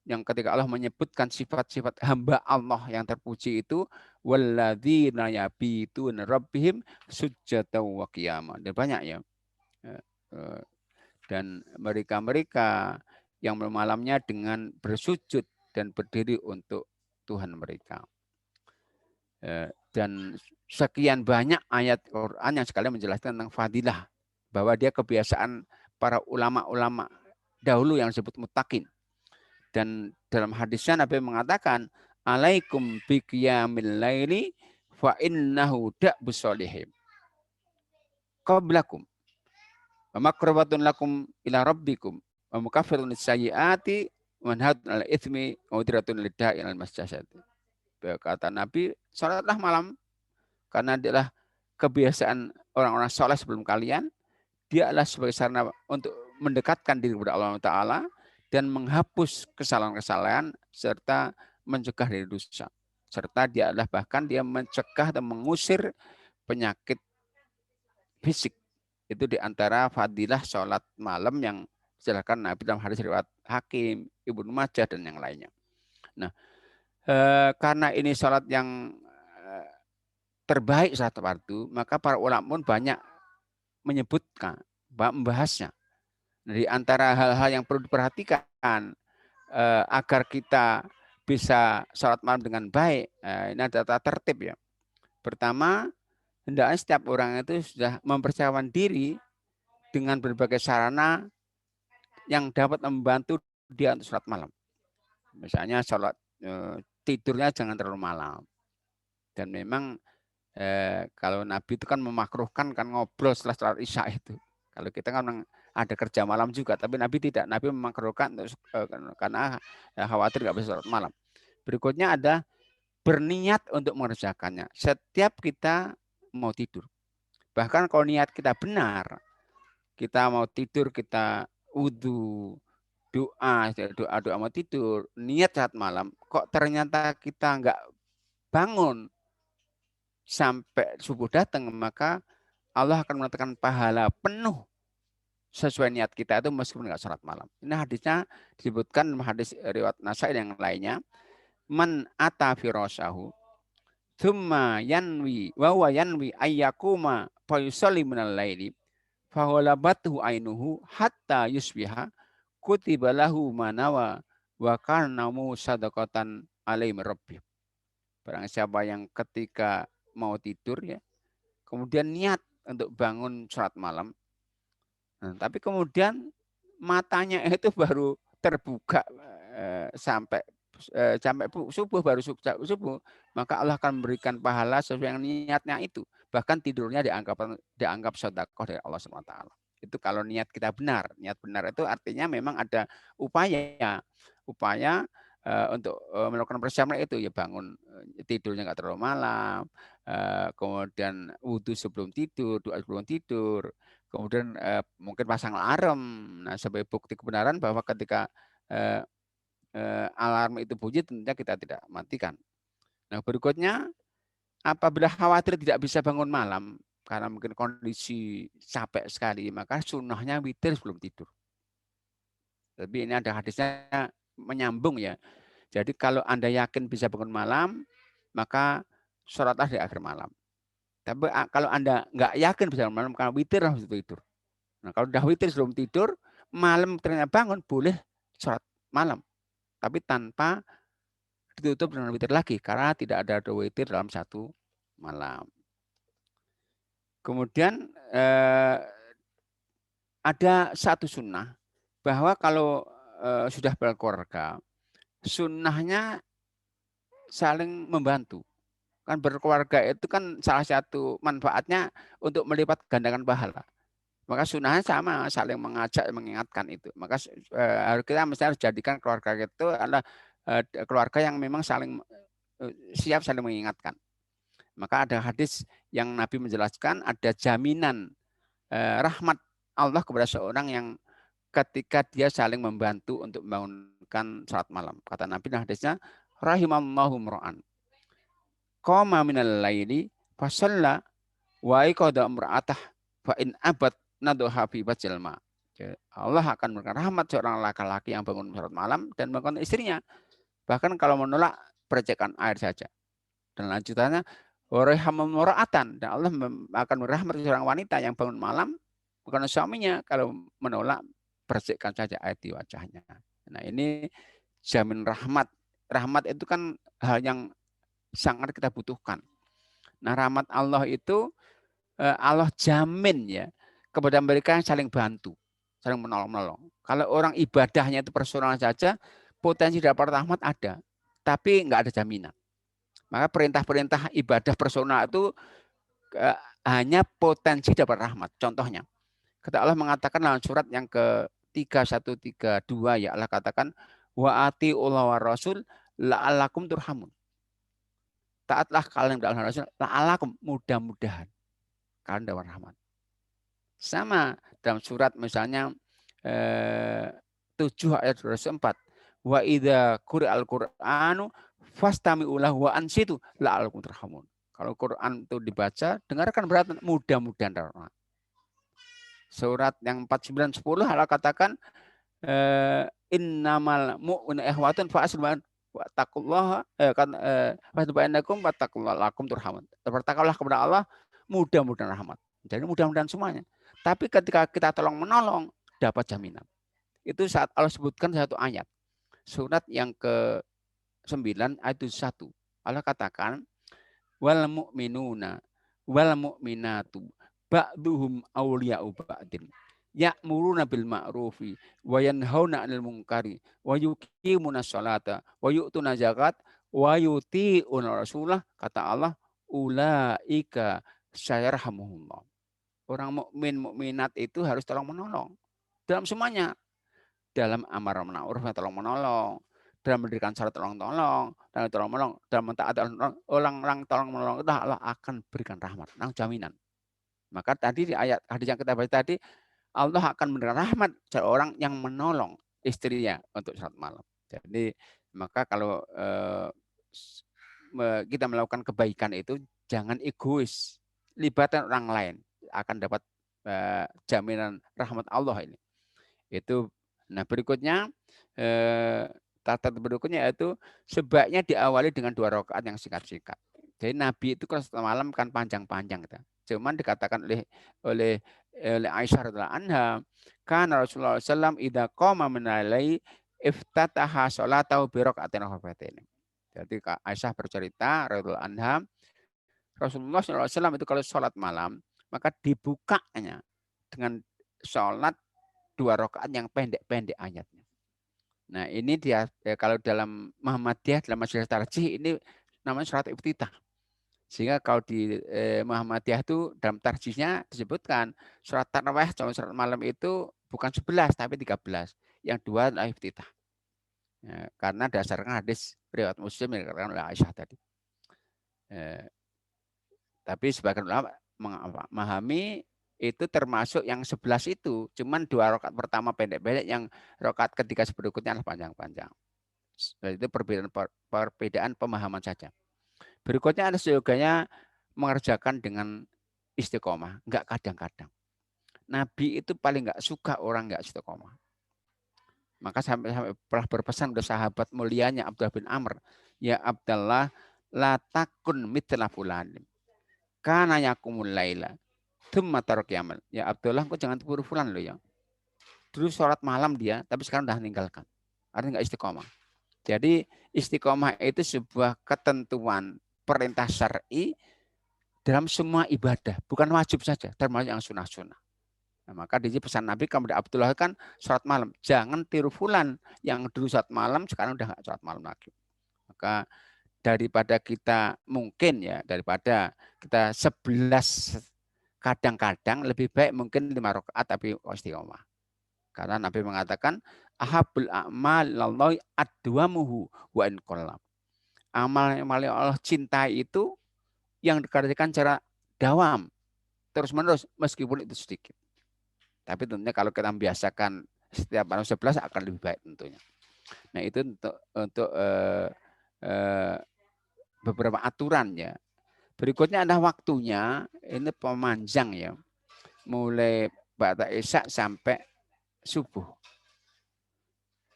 yang ketika Allah menyebutkan sifat-sifat hamba Allah yang terpuji itu, walladzina yabituna rabbihim sujjatan wa qiyama. Dan banyak ya. Dan mereka-mereka yang malamnya dengan bersujud dan berdiri untuk Tuhan mereka. Dan sekian banyak ayat Quran yang sekalian menjelaskan tentang fadilah, bahwa dia kebiasaan para ulama-ulama dahulu yang disebut muttaqin. Dan dalam hadisnya Nabi mengatakan, alaikum biqiyamil laili fa innahu da'bus solihim qablakum wa makrabatun lakum ila rabbikum wa mukaffiratun lisayyiati wa manhatun al itsmi wa udratun lidda'i al masjasad. Kata Nabi, salatlah malam karena adalah kebiasaan orang-orang soleh sebelum kalian. Dia adalah sebagai sarana untuk mendekatkan diri kepada Allah Ta'ala dan menghapus kesalahan-kesalahan serta mencegah dari dosa. Serta dia adalah bahkan dia mencegah dan mengusir penyakit fisik. Itu di antara fadilah sholat malam yang dijelaskan Nabi dalam hadis riwayat Hakim, Ibnu Majah dan yang lainnya. Nah, karena ini sholat yang terbaik saat fardu, maka para ulama pun banyak menyebutkan, membahasnya. Di antara hal-hal yang perlu diperhatikan agar kita bisa sholat malam dengan baik, ini ada tata tertib ya. Pertama, hendaknya setiap orang itu sudah mempersiapkan diri dengan berbagai sarana yang dapat membantu dia untuk sholat malam. Misalnya sholat tidurnya jangan terlalu malam. Dan memang kalau Nabi itu kan memakruhkan kan ngobrol setelah sholat Isya itu. Kalau kita kan ada kerja malam juga, tapi Nabi tidak. Nabi memakruhkan karena khawatir nggak bisa sholat malam. Berikutnya ada berniat untuk mengerjakannya. Setiap kita mau tidur. Bahkan kalau niat kita benar, kita mau tidur, kita wudhu, doa mau tidur, niat saat malam, kok ternyata kita nggak bangun sampai subuh datang, maka Allah akan menetapkan pahala penuh sesuai niat kita itu meskipun nggak sholat malam. Ini hadisnya disebutkan hadis riwayat Nasai yang lainnya. Man ata firasyahu thumma yanwi wa huwa yanwi ayyakuma fa yusalli minal laili fa halabathu ainuhu hatta yusbiha kutiba lahu manawa wa kana sadaqatan alaihi rabbih. Barang siapa yang ketika mau tidur ya, kemudian niat untuk bangun sholat malam, nah, tapi kemudian matanya itu baru terbuka sampai subuh, baru subuh, maka Allah akan memberikan pahala sesuai yang niatnya itu. Bahkan tidurnya dianggap sedekah dari Allah SWT. Itu kalau niat kita benar. Niat benar itu artinya memang ada upaya untuk melakukan persiapan itu, ya bangun tidurnya nggak terlalu malam, kemudian wudhu sebelum tidur, doa sebelum tidur, kemudian mungkin pasang alarm. Nah, sebagai bukti kebenaran bahwa ketika alarm itu bunyi tentunya kita tidak matikan. Nah, berikutnya apabila khawatir tidak bisa bangun malam karena mungkin kondisi capek sekali, maka sunnahnya witir sebelum tidur. Tapi ini ada hadisnya menyambung ya. Jadi kalau Anda yakin bisa bangun malam, maka sholatlah di akhir malam. Tapi kalau Anda nggak yakin bisa bangun malam, karena witir harus tidur. Nah, kalau udah witir sebelum tidur, malam ternyata bangun, boleh sholat malam. Tapi tanpa ditutup dengan witir lagi, karena tidak ada witir dalam satu malam. Kemudian ada satu sunnah bahwa kalau sudah berkeluarga, sunnahnya saling membantu. Kan berkeluarga itu kan salah satu manfaatnya untuk melipat gandakan pahala. Maka sunnahnya sama, saling mengajak, mengingatkan itu. Maka harus kita mesti harus jadikan keluarga itu adalah keluarga yang memang saling siap saling mengingatkan. Maka ada hadis yang Nabi menjelaskan ada jaminan rahmat Allah kepada seorang yang ketika dia saling membantu untuk membangunkan salat malam. Kata Nabi dalam hadisnya, rahimallahu mura'an qama minal laili fasalla wa iqada imra'atah fa in abad nadha fi bajil ma. Allah akan memberikan rahmat seorang laki-laki yang bangun salat malam dan bangun istrinya. Bahkan kalau menolak percikan air saja. Dan lanjutannya warahmatan dan Allah akan merahmat seorang wanita yang bangun malam bukan suaminya kalau menolak percikkan saja air di wajahnya. Nah, ini jamin rahmat. Rahmat itu kan hal yang sangat kita butuhkan. Nah, rahmat Allah itu Allah jamin ya kepada mereka yang saling bantu, saling menolong-menolong. Kalau orang ibadahnya itu personal saja, potensi dapat rahmat ada, tapi nggak ada jaminan. Maka perintah-perintah ibadah personal itu hanya potensi dapat rahmat. Contohnya, kata Allah mengatakan dalam surat yang ke-3132 ya Allah katakan wa atiullah wa rasul la'allakum turhamun. Taatlah kalian kepada Allah Rasul la'allakum mudah-mudahan kalian dapat rahmat. Sama dalam surat misalnya 7 ayat 24 wa idza quri'al qur'anu fastami'u lahu wa ansitu la'allakum turhamun. Kalau Quran itu dibaca, dengarkan berarti mudah-mudahan rahmat. Surat yang 49 10 Allah katakan innamal mu'minu ikhwatun fa aslimu wattaqullaha fastabainakum wattaqullaha lakum turhamun. Bertakwalah kepada Allah, mudah-mudahan rahmat. Jadi mudah-mudahan semuanya. Tapi ketika kita tolong menolong dapat jaminan. Itu saat Allah sebutkan satu ayat. Surat yang ke-9 ayat 1. Allah katakan wal mu'minuna wal mu'minatu ba'duhum awliya'u ba'din ya'muruna bil ma'rufi wa yanhauna 'anil munkari wa yuqimuna sholata wa yu'tuna zakat wa yuti'una rasulah. Kata Allah ulaika sayarhamuhullah. Orang mukmin mukminat itu harus tolong menolong dalam semuanya. Dalam amar ma'ruf tolong menolong, dalam mendirikan syarat tolong-tolong, dalam tolong menolong, dalam mentaati orang tolong menolong itu Allah akan berikan rahmat, jaminan. Maka tadi di ayat hadis yang kita baca tadi Allah akan memberikan rahmat seorang yang menolong istrinya untuk salat malam. Jadi maka kalau kita melakukan kebaikan itu jangan egois, libatkan orang lain akan dapat jaminan rahmat Allah ini. Itu. Nah berikutnya tata berikutnya yaitu sebaiknya diawali dengan 2 rakaat yang singkat-singkat. Jadi Nabi itu kalau salat malam kan panjang-panjang gitu. Cuman dikatakan oleh Aisyah radhiyallahu anha, kan Rasulullah SAW idza qama min al-laili iftataha sholatahu bi raka'atin khafifatain. Jadi Aisyah bercerita radhiyallahu anha, Rasulullah SAW itu kalau sholat malam maka dibukanya dengan sholat 2 rakaat yang pendek-pendek ayatnya. Nah ini dia kalau dalam Muhammadiyah dalam majelis tarjih ini namanya sholat iftitah. Sehingga kalau di Muhammadiyah itu dalam tarjihnya disebutkan sholat tarawih sama sholat malam itu bukan 11 tapi 13. Yang 2 adalah iftitah. Ya, karena dasarkan hadis riwayat Muslim yang dikatakan oleh Aisyah tadi. Tapi sebagian ulama memahami itu termasuk yang 11 itu. Cuman 2 rakaat pertama pendek-pendek, yang rakaat ketiga berikutnya adalah panjang-panjang. Itu perbedaan pemahaman saja. Berikutnya ada yoga mengerjakan dengan istiqomah, enggak kadang-kadang. Nabi itu paling enggak suka orang enggak istiqomah. Maka sampai pernah berpesan kepada sahabat mulianya Abdullah bin Amr, ya Abdullah la takun mithla fulanin. Kana yakumul laila. Ya Abdullah, kok jangan tipu fulan loh ya. Dulu sholat malam dia, tapi sekarang udah meninggalkan. Artinya enggak istiqomah. Jadi istiqomah itu sebuah ketentuan perintah syar'i dalam semua ibadah, bukan wajib saja, termasuk yang sunnah-sunnah. Nah, maka di sini pesan Nabi kepada Abdullah kan sholat malam. Jangan tiru fulan yang dulu sholat malam, sekarang udah nggak sholat malam lagi. Maka daripada kita mungkin ya, daripada kita 11 kadang-kadang lebih baik mungkin 5 rakaat tapi istiqomah. Karena Nabi mengatakan ahabul a'mal lallahi adwamuhu wa in qallam. Amal yang Allah cintai itu yang dikerjakan secara dawam, terus-menerus meskipun itu sedikit. Tapi tentunya kalau kita membiasakan setiap malam 11 akan lebih baik tentunya. Nah, itu untuk beberapa aturan ya. Berikutnya ada waktunya, ini pemanjang ya. Mulai ba'da isya sampai subuh.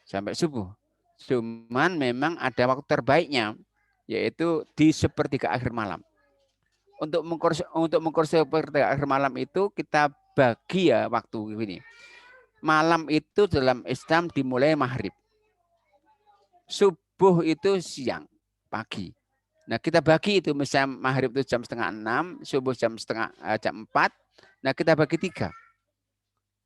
Sampai subuh. Cuman memang ada waktu terbaiknya, yaitu di sepertiga akhir malam. Untuk mengkur sepertiga akhir malam itu kita bagi ya waktu ini. Malam itu dalam Islam dimulai maghrib. Subuh itu siang, pagi. Nah, kita bagi itu, misalnya maghrib itu jam 5:30, subuh jam 4. Nah, kita bagi 3.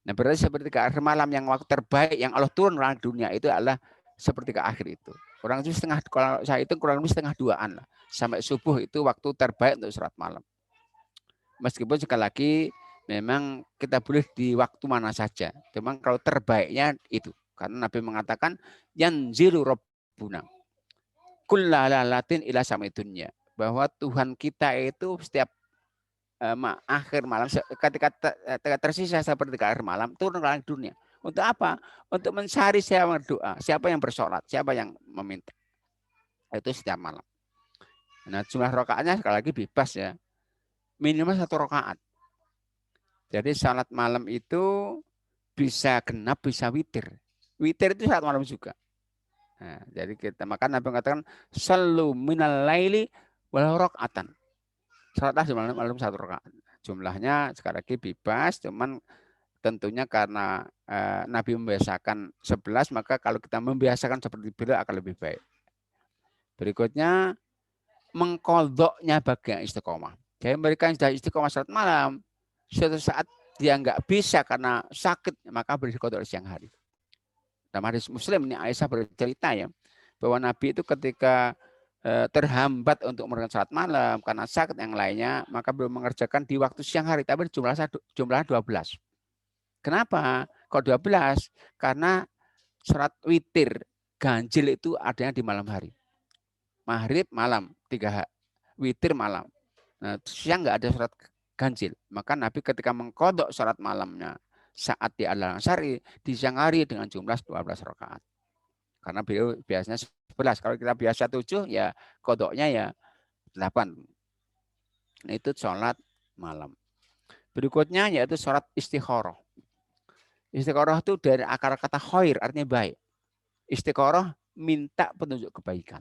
Nah, berarti seperti ke akhir malam yang waktu terbaik yang Allah turun ke dunia itu adalah seperti ke akhir itu. Kurang lebih setengah, kalau saya itu kurang lebih setengah 2-an lah. Sampai subuh itu waktu terbaik untuk sholat malam. Meskipun sekali lagi memang kita boleh di waktu mana saja. Memang kalau terbaiknya itu. Karena Nabi mengatakan yanzilu rabbuna kullalatin ila samai dunya, bahwa Tuhan kita itu setiap akhir malam ketika tersisa seperti akhir malam turun ke langit dunia. Untuk apa? Untuk mencari siapa yang berdoa, siapa yang bersolat, siapa yang meminta. Itu setiap malam. Nah, jumlah rakaatnya sekali lagi bebas ya. Minimal 1 rakaat. Jadi salat malam itu bisa genap, bisa witir. Witir itu saat malam juga. Nah, jadi kita makan Nabi mengatakan sallu minal laili walau rakaatan. Salatlah di malam 1 rakaat. Jumlahnya sekali lagi bebas, cuman tentunya karena Nabi membiasakan 11, maka kalau kita membiasakan seperti beliau akan lebih baik. Berikutnya mengkodoknya bagian istiqomah. Jadi mereka yang sudah istiqomah salat malam, suatu saat dia nggak bisa karena sakit, maka boleh dikodok di siang hari. Dalam hadis Muslim ini Aisyah bercerita ya, bahwa Nabi itu ketika terhambat untuk melakukan salat malam karena sakit yang lainnya, maka belum mengerjakan di waktu siang hari, tapi jumlah 12. Kenapa? Kok 12? Karena salat witir ganjil itu adanya di malam hari. Maghrib malam 3, witir malam. Nah, siang nggak ada salat ganjil. Maka Nabi ketika mengkodok salat malamnya saat di Al-Ansari di siang hari dengan jumlah 12 rakaat. Karena beliau biasanya 11. Kalau kita biasa 7 ya kodoknya ya 8. Nah, itu sholat malam. Berikutnya yaitu sholat istikharah. Istikharah itu dari akar kata khair, artinya baik. Istikharah minta petunjuk kebaikan.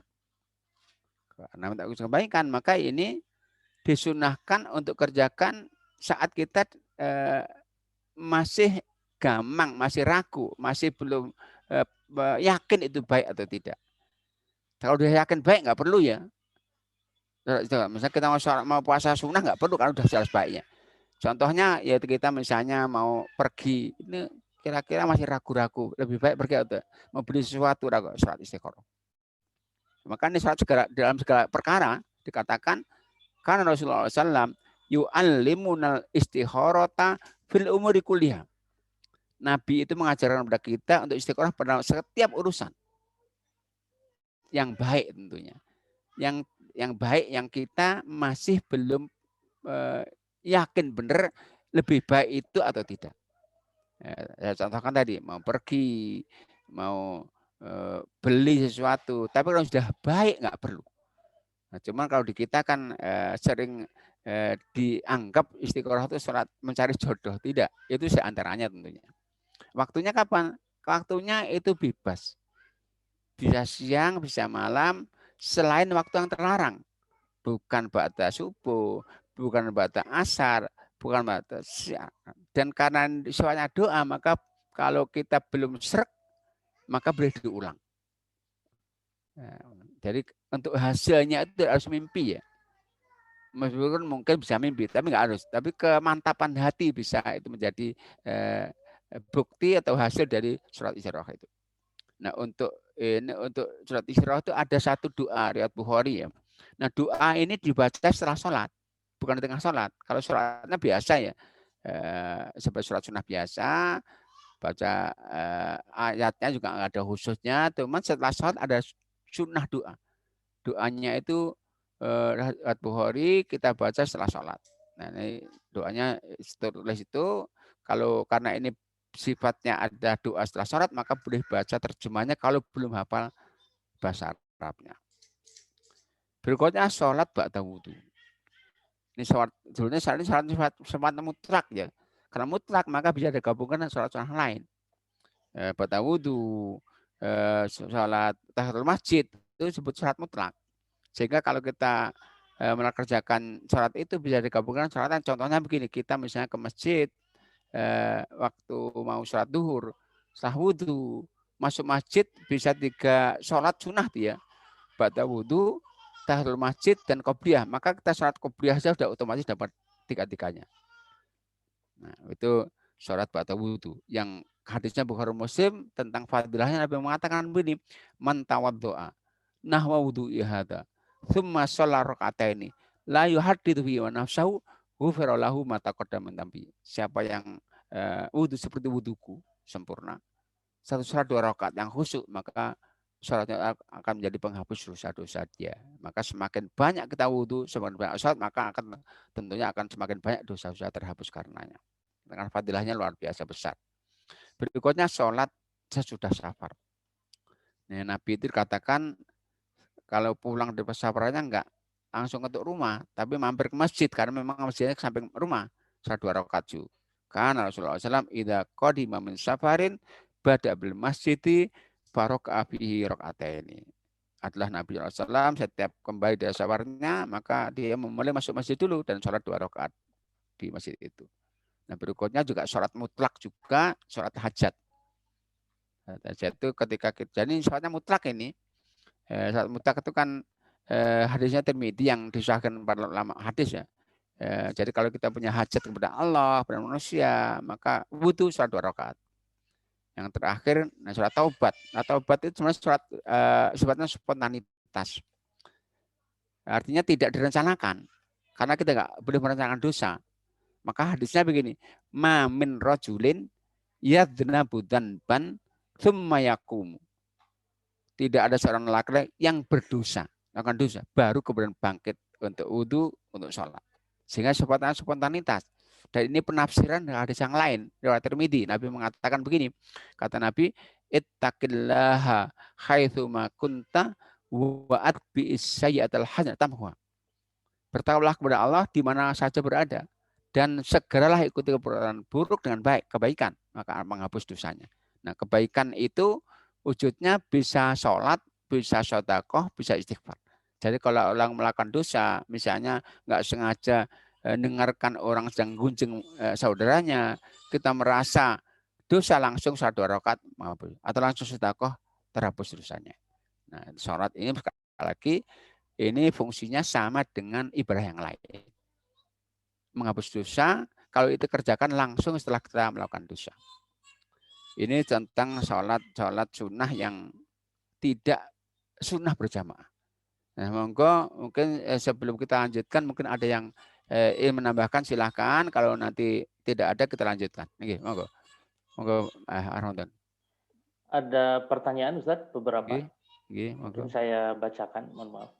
Karena minta petunjuk kebaikan, maka ini disunahkan untuk kerjakan saat kita masih gamang, masih ragu, masih belum yakin itu baik atau tidak. Kalau udah yakin baik nggak perlu ya. Misalnya kita mau puasa sunnah nggak perlu karena udah jelas baiknya. Contohnya yaitu kita misalnya mau pergi, ini kira-kira masih ragu-ragu, lebih baik pergi atau mau beli sesuatu, sholat istikharah. Maka ini sholat dalam segala perkara dikatakan karena Rasulullah SAW yu'allimunal istikharata fil umuri kuliah. Nabi itu mengajarkan kepada kita untuk istikharah pada setiap urusan. Yang baik tentunya. Yang baik yang kita masih belum yakin benar lebih baik itu atau tidak. Saya contohkan tadi, mau pergi, mau beli sesuatu, tapi kalau sudah baik nggak perlu. Nah, cuman kalau di kita kan sering dianggap istikharah itu sholat mencari jodoh. Tidak, itu seantaranya tentunya. Waktunya kapan? Waktunya itu bebas. Bisa siang, bisa malam, selain waktu yang terlarang. Bukan ba'da subuh, bukan ba'da asar, bukan ba'da siang. Dan karena soalnya doa, maka kalau kita belum srek, maka boleh diulang. Nah, jadi untuk hasilnya itu harus mimpi ya. Meskipun mungkin bisa mimpi, tapi nggak harus. Tapi kemantapan hati bisa itu menjadi bukti atau hasil dari surat isyarat itu. Nah, untuk surat isyarat itu ada satu doa riwayat Bukhari ya. Nah, doa ini dibaca setelah sholat, bukan di tengah sholat. Kalau sholatnya biasa ya, seperti surat sunnah biasa, baca ayatnya juga nggak ada khususnya. Cuman setelah sholat ada sunnah doa. Doanya itu riwayat Bukhari kita baca setelah sholat. Nah, ini doanya tulis itu kalau karena ini sifatnya ada doa setelah sholat maka boleh baca terjemahnya kalau belum hafal bahasa Arabnya. Berikutnya sholat ba'da wudhu. Ini sholat dulunya ini sholat mutlak ya. Karena mutlak maka bisa digabungkan dengan sholat-sholat lain. Ba'da wudhu, sholat tahiyatul masjid itu disebut sholat mutlak. Sehingga kalau kita mengerjakan sholat itu bisa digabungkan sholat. Contohnya begini, kita misalnya ke masjid waktu mau sholat duhur, setelah wudhu, masuk masjid bisa 3 sholat sunnah dia. Ba'da wudhu, tahiyatul masjid, dan qobliyah. Maka kita sholat qobliyah saja sudah otomatis dapat 3-3-nya. Nah, itu sholat ba'da wudhu. Yang hadisnya Bukhari Muslim tentang fadilahnya Nabi mengatakan begini, man tawaddo'a nahwa wudhu'i hadza thumma shalla raka'ataini la yuhaddithu fi wa nafsahu ghufira lahu ma taqaddama min dhanbi. Siapa yang wudhu seperti wudhuku sempurna, satu sholat 2 rakaat yang khusyuk, maka sholatnya akan menjadi penghapus dosa-dosa dia. Maka semakin banyak kita wudhu, semakin banyak sholat, maka tentunya akan semakin banyak dosa-dosa terhapus karenanya. Dengan fadilahnya luar biasa besar. Berikutnya sholat sesudah safar. Nah, Nabi itu katakan kalau pulang dari safarnya enggak langsung ke rumah, tapi mampir ke masjid karena memang masjidnya samping rumah. Sholat 2 rakaat juga. Karena Rasulullah SAW idza qadima min safarin bada bil masjidi faraka fihi raka'ataini. Adalah Nabi SAW setiap kembali dari safarnya maka dia memulai masuk masjid dulu dan sholat 2 rakaat di masjid itu. Nah, berikutnya juga sholat mutlak juga sholat hajat. Hajat itu ketika kita, jadi sholatnya mutlak ini. Sholat mutlak itu kan hadisnya Tirmidzi yang disahkan para ulama hadis ya. Jadi kalau kita punya hajat kepada Allah, kepada manusia, maka butuh sholat 2 rakaat. Yang terakhir, nah sholat taubat. Nah, taubat itu sebenarnya sholat sifatnya spontanitas. Artinya tidak direncanakan. Karena kita nggak boleh merencanakan dosa. Maka hadisnya begini, ma min rajulin yadnabu dzanban tsumma yaqumu. Tidak ada seorang laki-laki yang berdosa, melakukan dosa, baru kemudian bangkit untuk wudhu, untuk sholat. Sehingga spontanitas. Dan ini penafsiran dari hadis yang lain, riwayat Tirmidzi. Nabi mengatakan begini, kata Nabi, ittaqillaha haitsu ma kunta wa atbi'is sayyi'atal hasanata tamhuha. Bertakwalah kepada Allah di mana saja berada dan segeralah ikuti perbuatan buruk dengan baik, kebaikan, maka menghapus dosanya. Nah, kebaikan itu wujudnya bisa sholat, bisa sedekah, bisa istighfar. Jadi kalau orang melakukan dosa, misalnya nggak sengaja dengarkan orang sedang gunjing saudaranya, kita merasa dosa langsung sholat 2 rakaat atau langsung sedekah terhapus dosanya. Nah, sholat ini sekali lagi ini fungsinya sama dengan ibadah yang lain. Menghapus dosa kalau itu kerjakan langsung setelah kita melakukan dosa. Ini tentang sholat sunnah yang tidak sunnah berjamaah. Nah, monggo mungkin sebelum kita lanjutkan mungkin ada yang ingin menambahkan, silahkan. Kalau nanti tidak ada kita lanjutkan. Oke, monggo. Monggo Arhonton. Ada pertanyaan Ustaz beberapa. Oke, monggo. Mungkin saya bacakan, mohon maaf.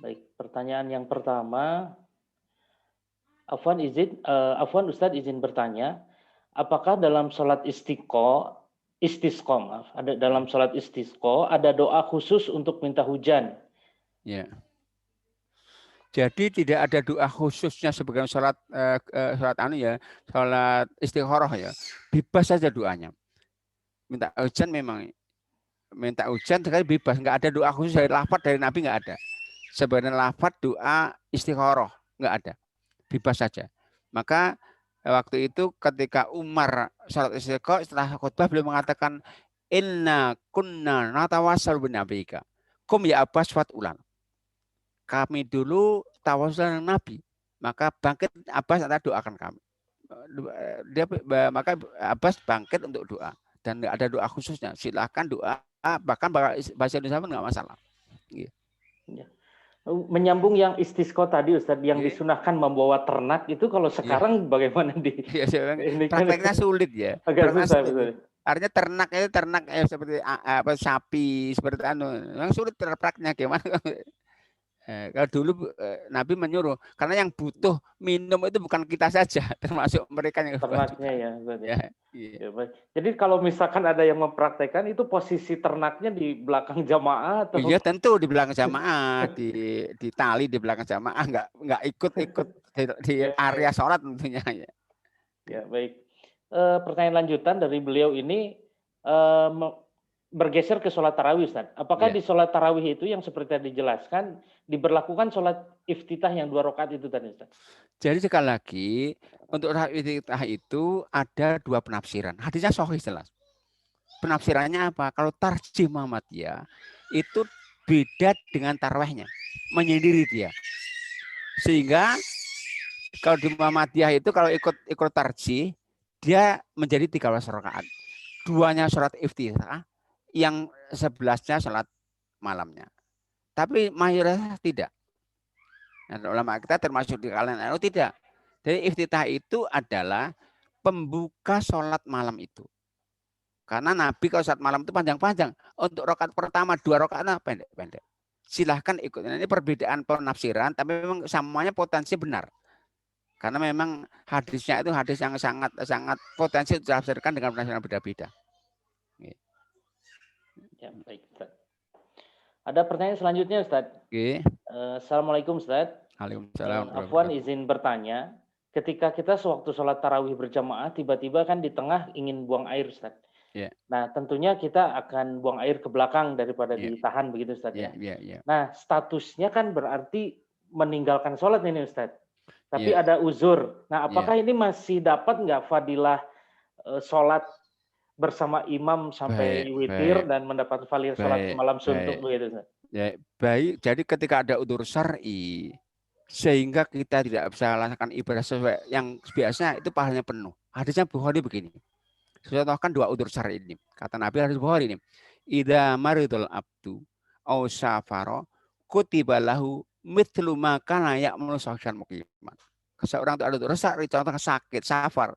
Baik, pertanyaan yang pertama. Afwan Ustadz izin bertanya, apakah dalam sholat istisqa ada doa khusus untuk minta hujan? Ya. Jadi tidak ada doa khususnya sebagai sholat istikharah ya. Bebas saja doanya. Minta hujan memang minta hujan sekali bebas, nggak ada doa khusus dari lafaz dari Nabi, nggak ada. Sebenarnya lafaz doa istikharah nggak ada. Bebas saja. Maka waktu itu ketika Umar sholat istisqa setelah khutbah beliau mengatakan inna kunna natawassalu bin nabiyika kum ya Abbas fat ulan. kami dulu tawasul dengan Nabi, maka bangkit Abbas antara doakan kami. Maka Abbas bangkit untuk doa dan ada doa khususnya. Silahkan doa, bahkan bahasa Indonesia pun nggak masalah. Ya. Menyambung yang istisqa tadi Ustadz, yang disunahkan membawa ternak itu kalau sekarang bagaimana di ini prakteknya sulit ya. Agak susah betul. Artinya ternak itu ternak seperti apa sapi seperti yang sulit prakteknya gimana. Kalau dulu Nabi menyuruh, karena yang butuh minum itu bukan kita saja, termasuk mereka yang ternaknya ya. Iya. Baik. Jadi kalau misalkan ada yang mempraktekkan itu posisi ternaknya di belakang jamaah atau? Iya tentu di belakang jamaah, di tali di belakang jamaah, nggak ikut di area sholat tentunya ya. Ya baik. Pertanyaan lanjutan dari beliau ini bergeser ke sholat tarawih, Ustaz. Apakah di sholat tarawih itu yang seperti tadi dijelaskan diberlakukan sholat iftitah yang 2 rakaat itu tadi, Ustaz? Jadi sekali lagi untuk sholat iftitah itu ada 2 penafsiran. Hadisnya sahih jelas. Penafsirannya apa? Kalau tarjih Muhammadiyah itu beda dengan tarawihnya, menyendiri dia. Sehingga kalau di Muhammadiyah itu kalau ikut tarjih dia menjadi 13 rakaat. 2-nya sholat iftitah, yang 11-nya sholat malamnya. Tapi mayoritas tidak. Nah, ulama kita termasuk di kalangan NU tidak. Jadi iftitah itu adalah pembuka sholat malam itu. Karena Nabi kalau sholat malam itu panjang-panjang. Untuk rakaat pertama 2 rakaat pendek-pendek. Silahkan ikut. Ini perbedaan penafsiran, tapi memang semuanya potensi benar. Karena memang hadisnya itu hadis yang sangat potensi ditafsirkan dengan penafsiran berbeda-beda. Ya, baik, Ustaz. Ada pertanyaan selanjutnya, Ustaz. Assalamualaikum, Ustaz. Waalaikumsalam. Afwan izin bertanya, ketika kita sewaktu sholat tarawih berjamaah, tiba-tiba kan di tengah ingin buang air, Ustaz. Nah, tentunya kita akan buang air ke belakang daripada ditahan begitu, Ustaz ya. Nah, statusnya kan berarti meninggalkan sholat ini, Ustaz. Tapi ada uzur. Nah, apakah ini masih dapat nggak fadilah sholat bersama imam sampai witir dan mendapat fadilah sholat malam suntuk begitu, Ustaz? Ya, baik. Jadi ketika ada udzur syar'i sehingga kita tidak bisa lakukan ibadah sesuai yang biasanya itu pahalanya penuh. Hadisnya Bukhari begini. Saya contohkan 2 udzur syar'i ini. Kata Nabi hadis Bukhari ini, "Idza maridul abdu aw safara kutiba lahu mithlu ma kana ya'malu sahihan muqiman." Seorang itu ada udzur syar'i, contohnya sakit, safar,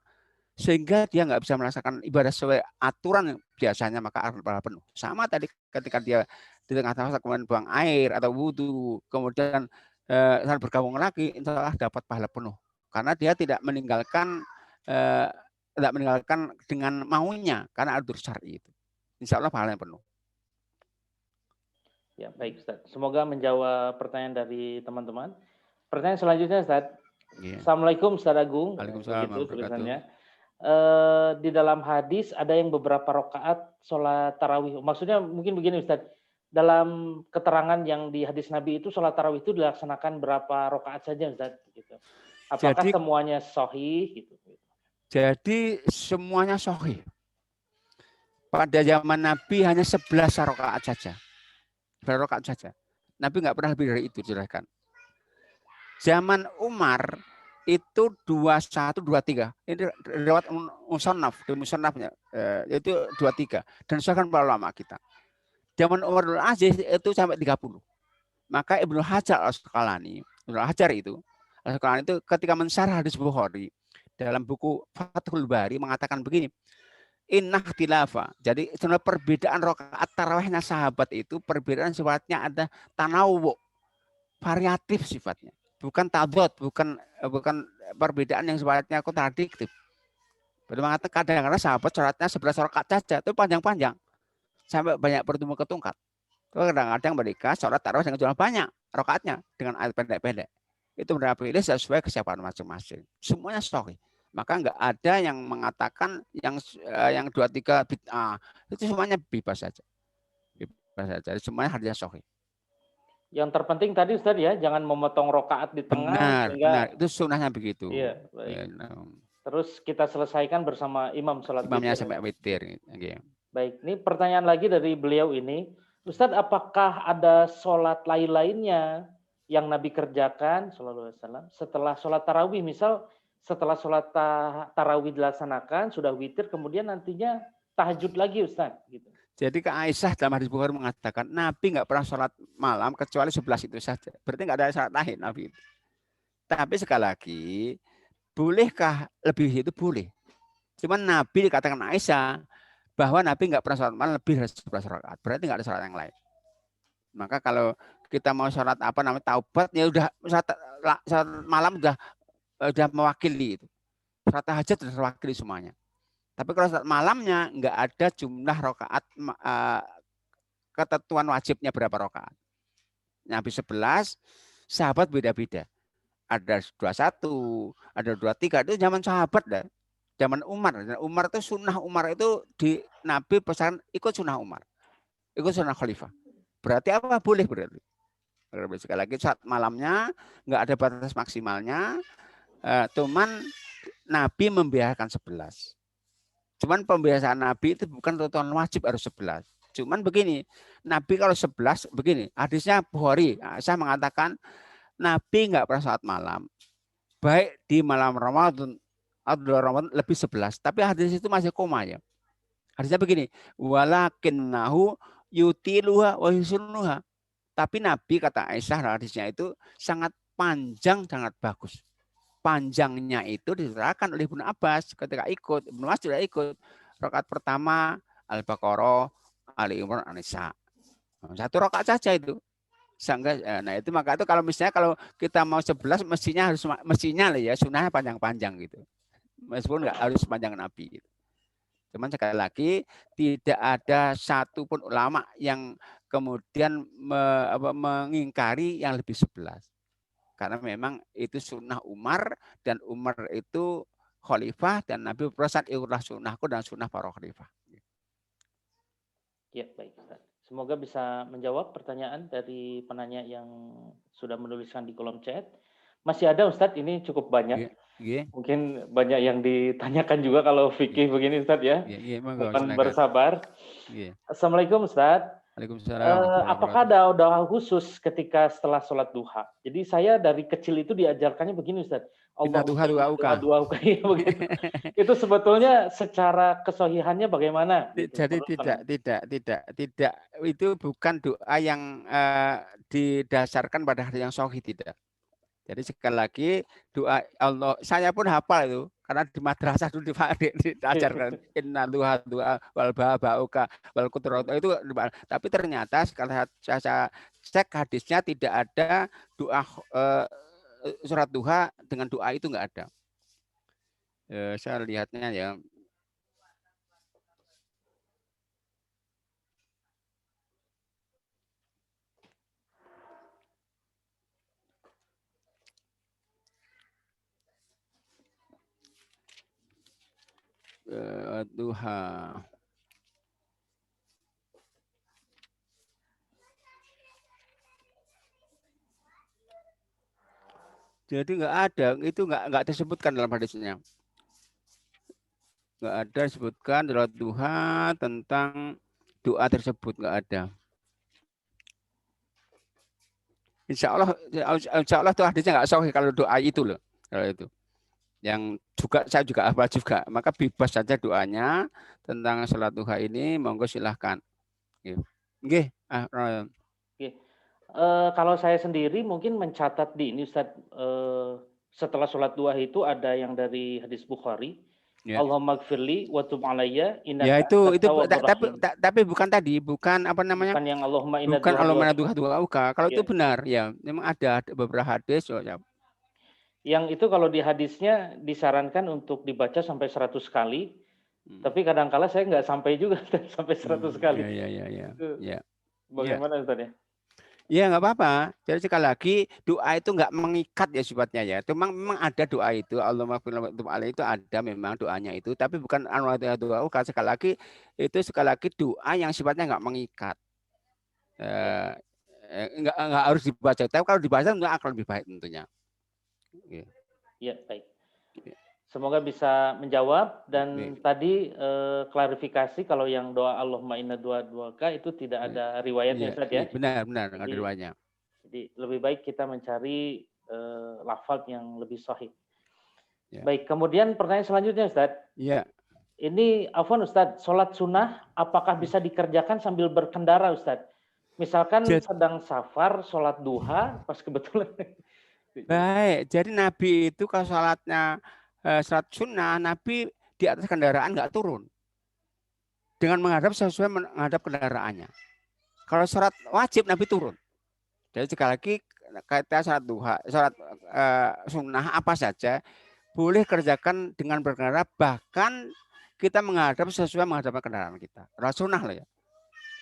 sehingga dia nggak bisa melaksanakan ibadah sesuai aturan biasanya, maka akan pahala penuh. Sama tadi ketika dia di tengah-tengah kemudian buang air atau wudhu, kemudian bergabung lagi, insya Allah dapat pahala penuh. Karena dia tidak meninggalkan dengan maunya, karena ada syar'i itu. Insya Allah pahalanya penuh. Ya, baik, Ustaz. Semoga menjawab pertanyaan dari teman-teman. Pertanyaan selanjutnya, Ustaz. Assalamualaikum, Ustaz Agung. Waalaikumsalam. Begitu tulisannya. Di dalam hadis ada yang beberapa rakaat sholat tarawih. Maksudnya mungkin begini, Ustaz. Dalam keterangan yang di hadis Nabi itu sholat tarawih itu dilaksanakan berapa rakaat saja, Ustaz? Gitu. Apakah semuanya sahih? Gitu. Jadi semuanya sahih. Pada zaman Nabi hanya 11 rakaat saja. 11 rakaat saja. Nabi nggak pernah lebih dari itu, jelaskan. Zaman Umar itu 21, 23. Ini lewat musannaf, di musannafnya itu 23 dan disahkan para ulama kita. Zaman Umar bin Aziz itu sampai 30. Maka Ibnu Hajar Al-Asqalani, itu ketika mensyarah hadis Bukhari dalam buku Fathul Bari mengatakan begini, inna ikhtilafa. Jadi sebenarnya perbedaan rakaat tarawihnya sahabat itu perbedaan sifatnya ada tanawu, variatif sifatnya. Bukan tadad, bukan perbedaan yang sifatnya kontradiktif. Berarti mengatakan kadang-kadang sahabat sholatnya 11 rakaat saja, itu panjang-panjang. Sampai banyak bertumbuh ke tungkat. Kadang-kadang mereka sholat tarawih dengan jumlah banyak rakaatnya dengan ayat pendek-pendek. Itu mereka pilih sesuai kesiapan masing-masing. Semuanya sahih. Maka nggak ada yang mengatakan yang 23 bid'ah. Itu semuanya bebas saja. Bebas saja. Semuanya hadisnya sahih. Yang terpenting tadi Ustaz ya, jangan memotong rakaat di tengah. Benar. Itu sunnahnya begitu. Iya, baik. Terus kita selesaikan bersama imam sholat imamnya sampai witir. Baik, ini pertanyaan lagi dari beliau ini. Ustadz, apakah ada sholat lain-lainnya yang Nabi kerjakan sallallahu alaihi wasallam setelah sholat tarawih, misal setelah sholat tarawih dilaksanakan sudah witir, kemudian nantinya tahajud lagi Ustaz gitu. Jadi ke Aisyah dalam hadis Bukhari mengatakan Nabi nggak pernah sholat malam kecuali 11 itu saja. Berarti nggak ada sholat akhir Nabi. Tapi sekali lagi, bolehkah lebih itu boleh. Cuman Nabi dikatakan Aisyah bahwa Nabi nggak pernah sholat malam lebih dari 11 rakaat. Berarti nggak ada sholat yang lain. Maka kalau kita mau sholat apa namanya taubat ya udah sholat malam udah mewakili itu. Sholat tahajud sudah terwakili semuanya. Tapi kalau sholat malamnya nggak ada jumlah rakaat ketentuan wajibnya berapa rakaat. Nabi 11, sahabat beda-beda. Ada 21, ada 23, itu zaman sahabat dah. Zaman Umar. Umar itu sunnah Umar itu di Nabi pesan ikut sunnah Umar. Ikut sunnah khalifah. Berarti apa? Boleh berarti. Sekali lagi saat malamnya nggak ada batas maksimalnya. Cuman Nabi membiarkan 11. Cuman pembiasaan Nabi itu bukan tonton wajib harus 11. Cuman begini, Nabi kalau 11 begini, hadisnya Bukhari, saya mengatakan Nabi nggak pernah salat malam, baik di malam Ramadan atau Ramadan lebih 11. Tapi hadis itu masih koma ya. Hadisnya begini, walakinnahu yutiluha wa yusunnuha. Tapi Nabi kata Aisyah hadisnya itu sangat panjang, sangat bagus. Panjangnya itu diterangkan oleh Ibnu Abbas ketika ikut. Ibnu Abbas sudah ikut. Rakaat pertama Al-Baqarah, Ali Imran, An-Nisa. Satu rakaat saja itu. Nah itu maka itu kalau misalnya kalau kita mau 11 mestinya lah ya sunnahnya panjang-panjang gitu. Meskipun nggak harus panjang Nabi. Gitu. Cuman sekali lagi tidak ada satupun ulama yang kemudian mengingkari yang lebih 11. Karena memang itu sunnah Umar dan Umar itu khalifah dan Nabi berpesan ikutlah sunnahku dan sunnah para khalifah. Ya baik Ustaz. Semoga bisa menjawab pertanyaan dari penanya yang sudah menuliskan di kolom chat. Masih ada Ustaz, ini cukup banyak. Mungkin banyak yang ditanyakan juga kalau fikih begini Ustaz ya. Mohon bersabar. Assalamualaikum Ustaz. Apakah ada doa khusus ketika setelah sholat duha? Jadi saya dari kecil itu diajarkannya begini Ustaz. Allah doa begitu. Itu sebetulnya secara kesohihannya bagaimana? Jadi tidak. Itu bukan doa yang didasarkan pada hadis yang sahih, tidak. Jadi sekali lagi doa Allah, saya pun hafal itu karena di madrasah dulu diajarkan inna duha wal ba'uka wal qudratu itu, tapi ternyata sekali saya cek hadisnya tidak ada doa surat duha dengan doa itu enggak ada. Saya lihatnya ya. Duha. Jadi nggak ada, itu nggak disebutkan dalam hadisnya. Nggak ada disebutkan dalam duha tentang doa tersebut, nggak ada. Insya Allah tuh hadisnya nggak sahih kalau doa itu loh, kalau itu. Yang juga saya juga hafal juga, maka bebas saja doanya tentang sholat duha ini, monggo silahkan. Nggih. Kalau saya sendiri mungkin mencatat di ini Ustaz, setelah sholat duha itu ada yang dari hadis Bukhari. Ya. Allahumma gfirli wa tub alayya innaka ya itu tapi bukan apa namanya? Bukan yang Allahumma inna duha. Kalau itu benar ya, memang ada beberapa hadis ya. Yang itu kalau di hadisnya disarankan untuk dibaca sampai 100 kali. Tapi kadang-kala saya nggak sampai juga sampai 100 kali. Ya. Bagaimana Ustaz ya? Ya nggak apa-apa. Jadi sekali lagi doa itu nggak mengikat ya sifatnya ya. Cuma memang ada doa itu Allahumma itu ada memang doanya itu. Tapi bukan doa. Sekali lagi itu doa yang sifatnya nggak mengikat. Nggak harus dibaca. Tapi kalau dibaca nggak akan lebih baik tentunya. Ya baik. Semoga bisa menjawab dan tadi klarifikasi kalau yang doa Allahumma inna duaka itu tidak ada riwayatnya Ustaz ya. Benar ada riwayatnya. Jadi lebih baik kita mencari lafaz yang lebih sahih. Ya. Baik, kemudian pertanyaan selanjutnya Ustaz. Ya. Ini afwan Ustaz, sholat sunnah apakah bisa dikerjakan sambil berkendara Ustaz? Misalkan sedang safar, sholat duha, pas kebetulan. Baik, jadi Nabi itu kalau sholatnya sholat sunnah, Nabi di atas kendaraan nggak turun. Dengan menghadap sesuai menghadap kendaraannya. Kalau sholat wajib Nabi turun. Jadi sekali lagi kita sholat duha, sholat sunnah apa saja boleh kerjakan dengan berkendara, bahkan kita menghadap sesuai menghadap kendaraan kita. Sholat sunnah lah ya.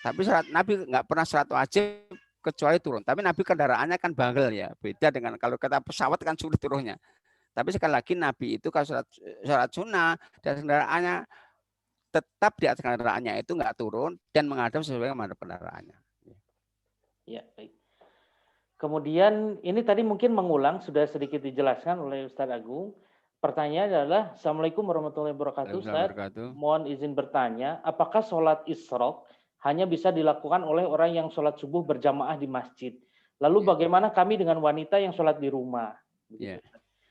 Tapi sholat Nabi nggak pernah sholat wajib kecuali turun. Tapi Nabi kendaraannya kan bangel ya. Beda dengan kalau kita pesawat kan sulit turunnya. Tapi sekali lagi Nabi itu kalau sholat sunnah dan kendaraannya tetap di atas kendaraannya itu nggak turun dan menghadap sesuai menghadap kendaraannya. Ya, baik. Kemudian ini tadi mungkin mengulang, sudah sedikit dijelaskan oleh Ustadz Agung. Pertanyaan adalah, Assalamualaikum warahmatullahi wabarakatuh Ustadz. Mohon izin bertanya, apakah sholat isyraq hanya bisa dilakukan oleh orang yang sholat subuh berjamaah di masjid? Lalu bagaimana kami dengan wanita yang sholat di rumah?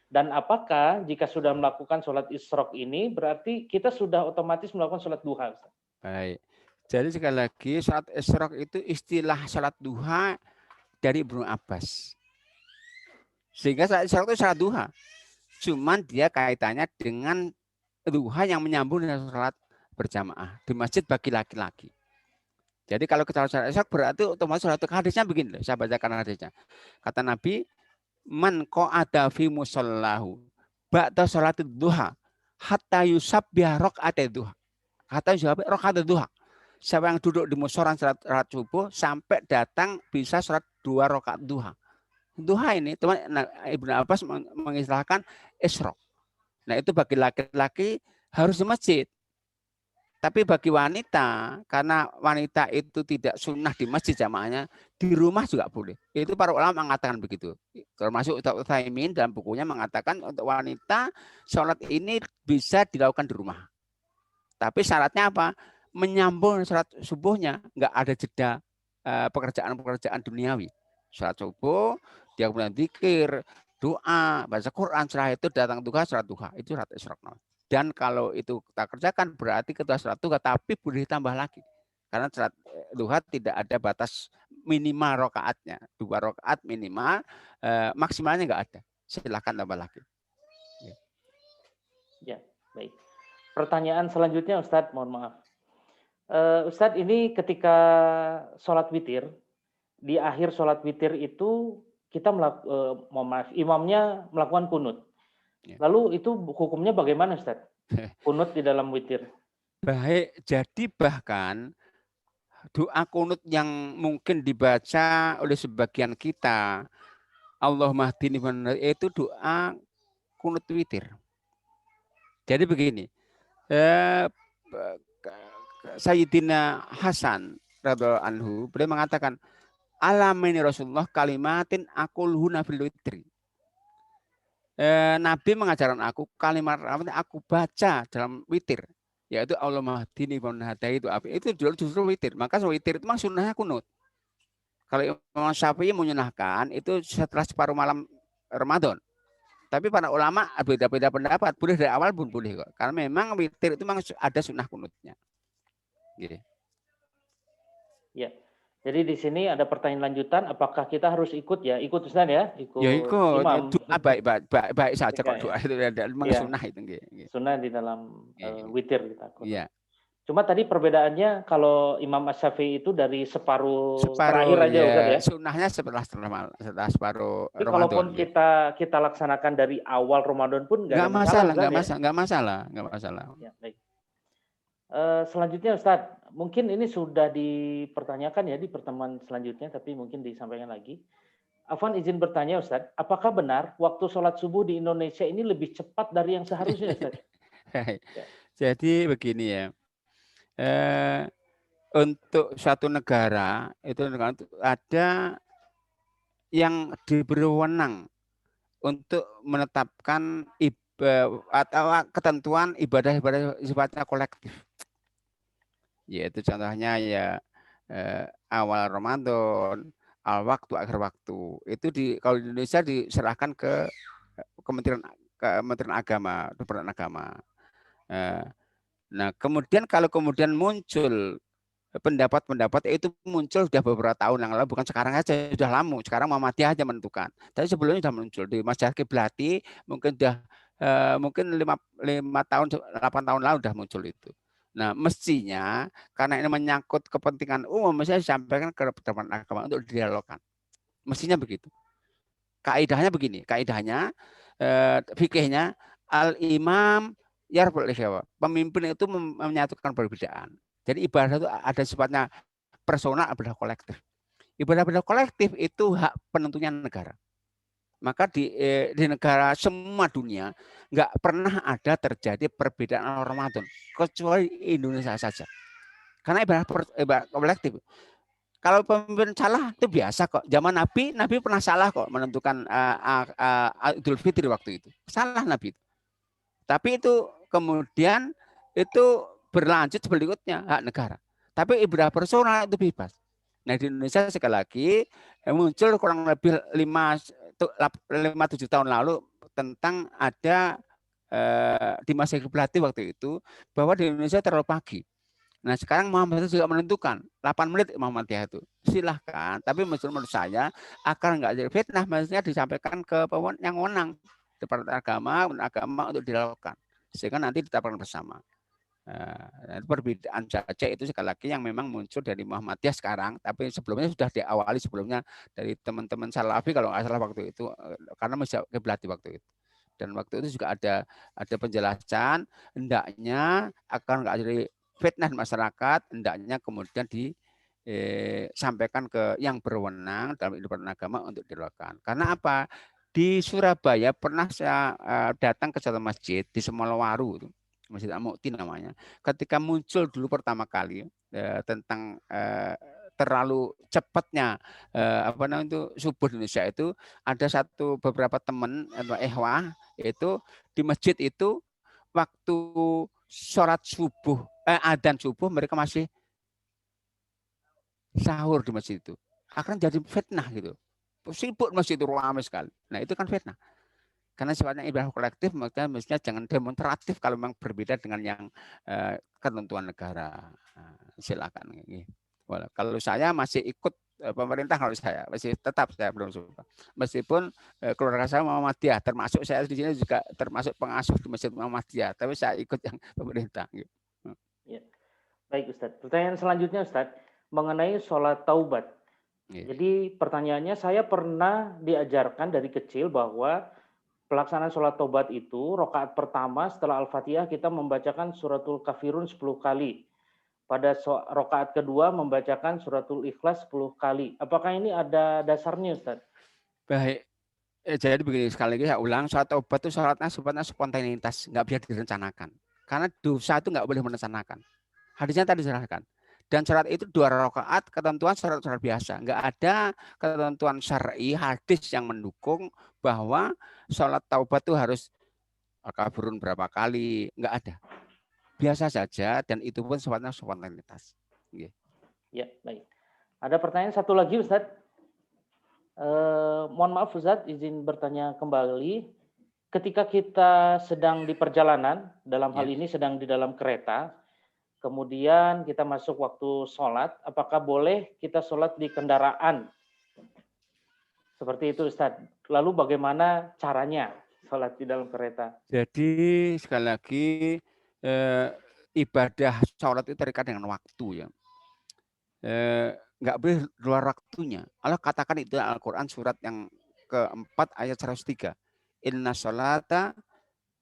Dan apakah jika sudah melakukan sholat isyraq ini, berarti kita sudah otomatis melakukan sholat duha? Ustaz? Baik, jadi sekali lagi sholat isyraq itu istilah sholat duha dari Ibnu Abbas. Sehingga sholat isyraq itu sholat duha. Cuman dia kaitannya dengan duha yang menyambung dengan sholat berjamaah di masjid bagi laki-laki. Jadi kalau kita sholat isyraq berarti otomatis sholat hadisnya begini, saya bacakan hadisnya. Kata Nabi, man qa'ada fi musallahu ba'da sholat duha hatta yusabbih raq'at duha. Hatta yusabbih raq'at duha. Siapa yang duduk di musola sholat subuh sampai datang bisa sholat 2 rakaat duha. Duha ini teman Ibnu Abbas mengistilahkan isyraq. Nah itu bagi laki-laki harus di masjid. Tapi bagi wanita, karena wanita itu tidak sunnah di masjid jamaahnya, di rumah juga boleh. Itu para ulama mengatakan begitu. Termasuk Utsaimin dalam bukunya mengatakan untuk wanita sholat ini bisa dilakukan di rumah. Tapi syaratnya apa? Menyambung sholat subuhnya, nggak ada jeda pekerjaan-pekerjaan duniawi. Sholat subuh, dia kemudian zikir, doa, baca Quran, setelah itu datang duha, sholat duha. Itu sholat isyraq. Dan kalau itu kita kerjakan berarti kita sholat duha, tapi boleh ditambah lagi. Karena sholat duha tidak ada batas minimal rakaatnya. 2 rakaat minimal, maksimalnya nggak ada. Silakan tambah lagi. Ya, baik. Pertanyaan selanjutnya Ustadz, mohon maaf. Ustadz, ini ketika sholat witir, di akhir sholat witir itu kita imamnya melakukan kunut. Lalu itu hukumnya bagaimana Ustadz? Kunut di dalam witir. Baik, jadi bahkan doa kunut yang mungkin dibaca oleh sebagian kita, Allahumma hdini itu doa kunut witir. Jadi begini, Sayyidina Hasan radhiyallahu anhu beliau mengatakan, alamini Rasulullah kalimatin aqulhuna fil witri. Nabi mengajarkan aku kalimat aku baca dalam witir, yaitu Allahumma hdini wa hadai itu justru witir. Maka witir itu memang sunnahnya kunut. Kalau Imam Syafi'i menyunahkan itu setelah separuh malam Ramadan. Tapi para ulama beda-beda pendapat, boleh dari awal pun boleh kok. Karena memang witir itu memang ada sunnah kunutnya. Gitu. Ya. Jadi di sini ada pertanyaan lanjutan, apakah kita harus ikut ya? Ikut Ustaz ya? Ikut imam. Doa baik saja kok doa itu ada memang sunnah itu. Sunnah di dalam witir kita. Iya. Cuma tadi perbedaannya kalau Imam Asy-Syafi'i itu dari separuh terakhir aja Ustaz ya. Sunnahnya setelah separuh Ramadan. Kalaupun kita laksanakan dari awal Ramadan pun nggak masalah. Ya, baik. Selanjutnya Ustadz, mungkin ini sudah dipertanyakan ya di pertemuan selanjutnya, tapi mungkin disampaikan lagi. Afwan izin bertanya Ustadz, apakah benar waktu sholat subuh di Indonesia ini lebih cepat dari yang seharusnya Ustadz? Jadi begini ya, untuk suatu negara itu ada yang diberi wewenang untuk menetapkan atau ketentuan ibadah-ibadah sifatnya kolektif. Yaitu contohnya ya awal Ramadan, al waktu akhir waktu. Itu kalau di Indonesia diserahkan ke Kementerian Agama, Departemen Agama. Nah, kemudian kalau kemudian muncul pendapat-pendapat itu muncul sudah beberapa tahun yang lalu, bukan sekarang aja, sudah lama. Sekarang Muhammadiyah aja menentukan. Tapi sebelumnya sudah muncul di Masyarakat Kiblati, mungkin sudah mungkin 5 tahun, 8 tahun lalu sudah muncul itu. Nah, mestinya karena ini menyangkut kepentingan umum, mestinya disampaikan ke Departemen Agama untuk didialogkan. Mestinya begitu. Kaidahnya begini, kaidahnya fikihnya al-imam yarbul ikhwa. Pemimpin itu menyatukan perbedaan. Jadi ibadah itu ada sifatnya personal, ibadah kolektif. Ibadah kolektif itu hak penentunya negara. Maka di negara semua dunia nggak pernah ada terjadi perbedaan Ramadan kecuali Indonesia saja. Karena ibadah kolektif. Kalau pemimpin salah itu biasa kok. Zaman Nabi pernah salah kok menentukan Idul Fitri waktu itu. Salah Nabi. Tapi itu kemudian itu berlanjut berikutnya hak negara. Tapi ibadah personal itu bebas. Nah di Indonesia sekali lagi muncul kurang lebih 5-7 tahun lalu tentang ada di masa Kiblati waktu itu bahwa di Indonesia terlalu pagi. Nah sekarang Muhammadiyah juga menentukan 8 menit Muhammadiyah itu. Silahkan. Tapi menurut saya agar nggak jadi fitnah, maksudnya disampaikan ke yang wenang Departemen Agama untuk dilakukan. Sehingga nanti ditetapkan bersama. Nah, perbedaan saja itu sekali lagi yang memang muncul dari Muhammadiyah sekarang, tapi sebelumnya sudah diawali sebelumnya dari teman-teman Salafi kalau nggak salah waktu itu, karena masih Kiblati waktu itu. Dan waktu itu juga ada penjelasan hendaknya akan nggak jadi fitnah masyarakat, hendaknya kemudian disampaikan ke yang berwenang dalam Departemen Agama untuk dilakukan. Karena apa? Di Surabaya pernah saya datang ke satu masjid di Semolowaru, Masjid Al-Mu'ti namanya. Ketika muncul dulu pertama kali tentang terlalu cepatnya apa namanya itu subuh Indonesia itu, ada beberapa teman ehwah itu di masjid itu waktu sholat subuh adzan subuh mereka masih sahur di masjid itu. Akan jadi fitnah gitu. Sibuk masjid itu ramai sekali. Nah itu kan fitnah. Karena sifatnya ibadah kolektif, maka mestinya jangan demonstratif kalau memang berbeda dengan yang ketentuan negara. Silakan. Kalau saya masih ikut pemerintah, kalau saya masih tetap saya belum suka. Meskipun keluarga saya Muhammadiyah, termasuk saya di sini juga termasuk pengasuh di Masjid Muhammadiyah, tapi saya ikut yang pemerintah. Ya. Baik Ustadz. Pertanyaan selanjutnya Ustadz mengenai sholat taubat. Jadi pertanyaannya, saya pernah diajarkan dari kecil bahwa pelaksanaan sholat taubat itu, rakaat pertama setelah Al-Fatihah kita membacakan suratul kafirun 10 kali. Pada rakaat kedua membacakan suratul ikhlas 10 kali. Apakah ini ada dasarnya Ustaz? Baik. Jadi begini, sekali lagi saya ulang, sholat taubat itu sholatnya spontanitas, nggak bisa direncanakan. Karena dosa itu nggak boleh merencanakan. Hadisnya tadi diserahkan. Dan sholat itu 2 rakaat, ketentuan sholat biasa. Nggak ada ketentuan syar'i hadis yang mendukung bahwa sholat taubat itu harus kafirun berapa kali. Nggak ada. Biasa saja, dan itu pun sifatnya spontanitas. Ya, baik. Ada pertanyaan satu lagi Ustaz. Mohon maaf Ustaz, izin bertanya kembali. Ketika kita sedang di perjalanan, dalam hal ini sedang di dalam kereta, kemudian kita masuk waktu sholat, apakah boleh kita sholat di kendaraan? Seperti itu Ustaz. Lalu bagaimana caranya sholat di dalam kereta? Jadi sekali lagi ibadah sholat itu terikat dengan waktu ya. Nggak boleh luar waktunya. Allah katakan itu Al-Quran surat yang keempat ayat 103. Inna sholata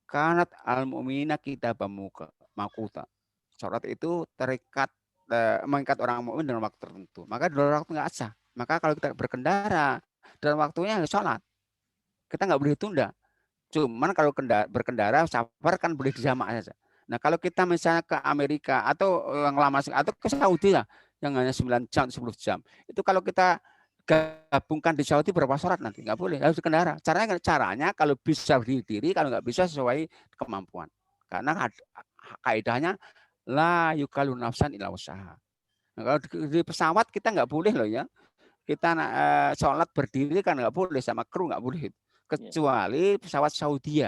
kanat al-mu'mina kitabam maquta. Sholat itu terikat mengikat orang mukmin dalam waktu tertentu. Maka dalam waktu nggak sah. Maka kalau kita berkendara dalam waktunya harus sholat. Kita nggak boleh tunda. Cuman kalau berkendara safar kan boleh dijamak saja. Nah kalau kita misalnya ke Amerika atau yang lama atau ke Saudi lah yang hanya 9 jam 10 jam. Itu kalau kita gabungkan di Saudi berapa sholat nanti? Nggak boleh, harus kendara. Caranya kalau bisa berdiri, kalau nggak bisa sesuai kemampuan. Karena kaidahnya la yukallu nafsan illa usaha. Nah, kalau di pesawat kita nggak boleh loh ya. kita sholat berdiri kan nggak boleh, sama kru nggak boleh. Kecuali pesawat Saudi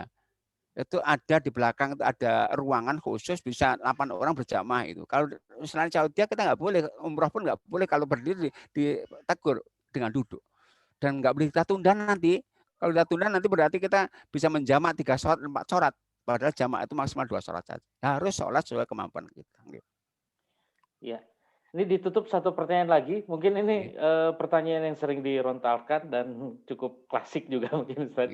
itu ada di belakang, itu ada ruangan khusus bisa 8 orang berjamaah itu. Kalau selain Saudi kita nggak boleh, umroh pun nggak boleh kalau berdiri ditegur dengan duduk. Dan nggak boleh kita tunda nanti. Kalau kita tunda nanti berarti kita bisa menjamak 3 sholat, 4 sholat. Padahal jamaah itu maksimal 2 sholat saja. Harus sholat sesuai kemampuan kita. Ya. Ini ditutup satu pertanyaan lagi. Mungkin ini pertanyaan yang sering dirontalkan dan cukup klasik juga mungkin Ustaz.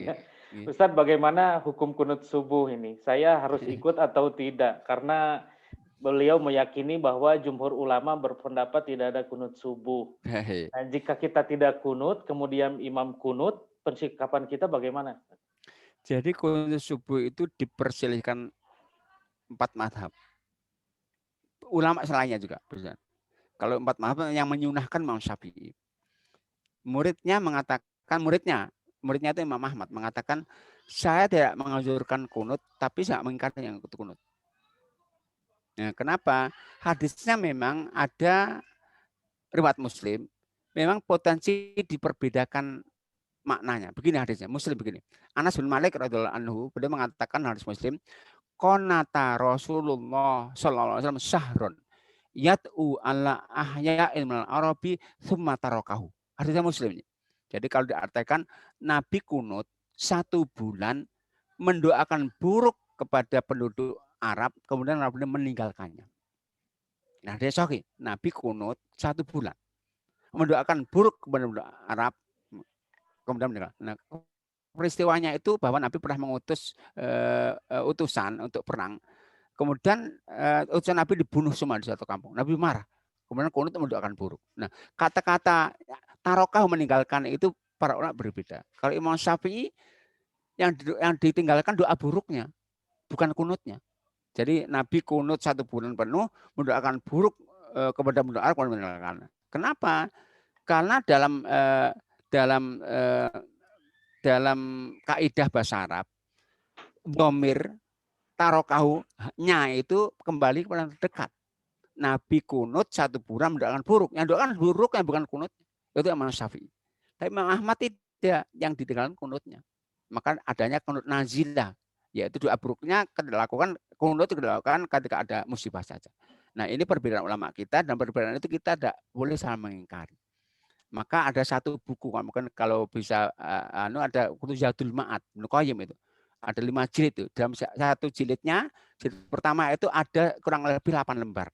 Ustaz, bagaimana hukum kunut subuh ini? Saya harus ikut atau tidak? Karena beliau meyakini bahwa jumhur ulama berpendapat tidak ada kunut subuh. Nah, jika kita tidak kunut, kemudian imam kunut, persikapan kita bagaimana? Jadi kunut subuh itu dipersilihkan 4 mazhab. Ulama selainnya juga bisa. Kalau 4 mazhab yang menyunahkan Imam Syafi'i. Muridnya itu Imam Ahmad mengatakan, saya tidak menganjurkan kunut, tapi saya mengingkari yang ikut kunut. Nah, kenapa? Hadisnya memang ada riwayat Muslim, memang potensi diperbedakan maknanya. Begini hadisnya, Muslim begini. Anas bin Malik radhiyallahu anhu, beliau mengatakan hadis Muslim, qanata Rasulullah sallallahu alaihi wasallam syahrun yat'u ala ahya'il minal arabi tsumma tarakahu. Hadisnya Muslim. Jadi kalau diartikan Nabi kunut 1 bulan mendoakan buruk kepada penduduk Arab, kemudian Nabi meninggalkannya. Nah, dia sahih. Nabi kunut 1 bulan mendoakan buruk kepada penduduk Arab, kemudian meninggalkan. Nah, peristiwanya itu bahwa Nabi pernah mengutus utusan untuk perang. Kemudian utusan Nabi dibunuh semua di satu kampung. Nabi marah. Kemudian kunut mendoakan buruk. Nah, kata-kata tarokah meninggalkan itu para ulama berbeda. Kalau Imam Syafi'i yang ditinggalkan doa buruknya, bukan kunutnya. Jadi Nabi kunut 1 bulan penuh mendoakan buruk kepada penduduk Arab, kemudian meninggalkan. Kenapa? Karena dalam kaidah bahasa Arab, dhamir tarokahunya itu kembali kepada terdekat. Nabi kunut 1 bulan mendoakan buruk. Yang doakan buruk yang bukan kunut. Itu Imam Syafi'i. Tapi Imam Ahmad tidak, yang ditinggalkan kunutnya. Maka adanya kunut nazilah. Yaitu doa buruknya dilakukan, kunut dilakukan ketika ada musibah saja. Nah, ini perbedaan ulama kita, dan perbedaan itu kita tidak boleh saling mengingkari. Maka ada satu buku, mungkin kalau bisa ada Zadul Ma'ad, Ibnu Qayyim itu. Ada 5 jilid itu. Dalam satu jilidnya, jilid pertama itu ada kurang lebih 8 lembar.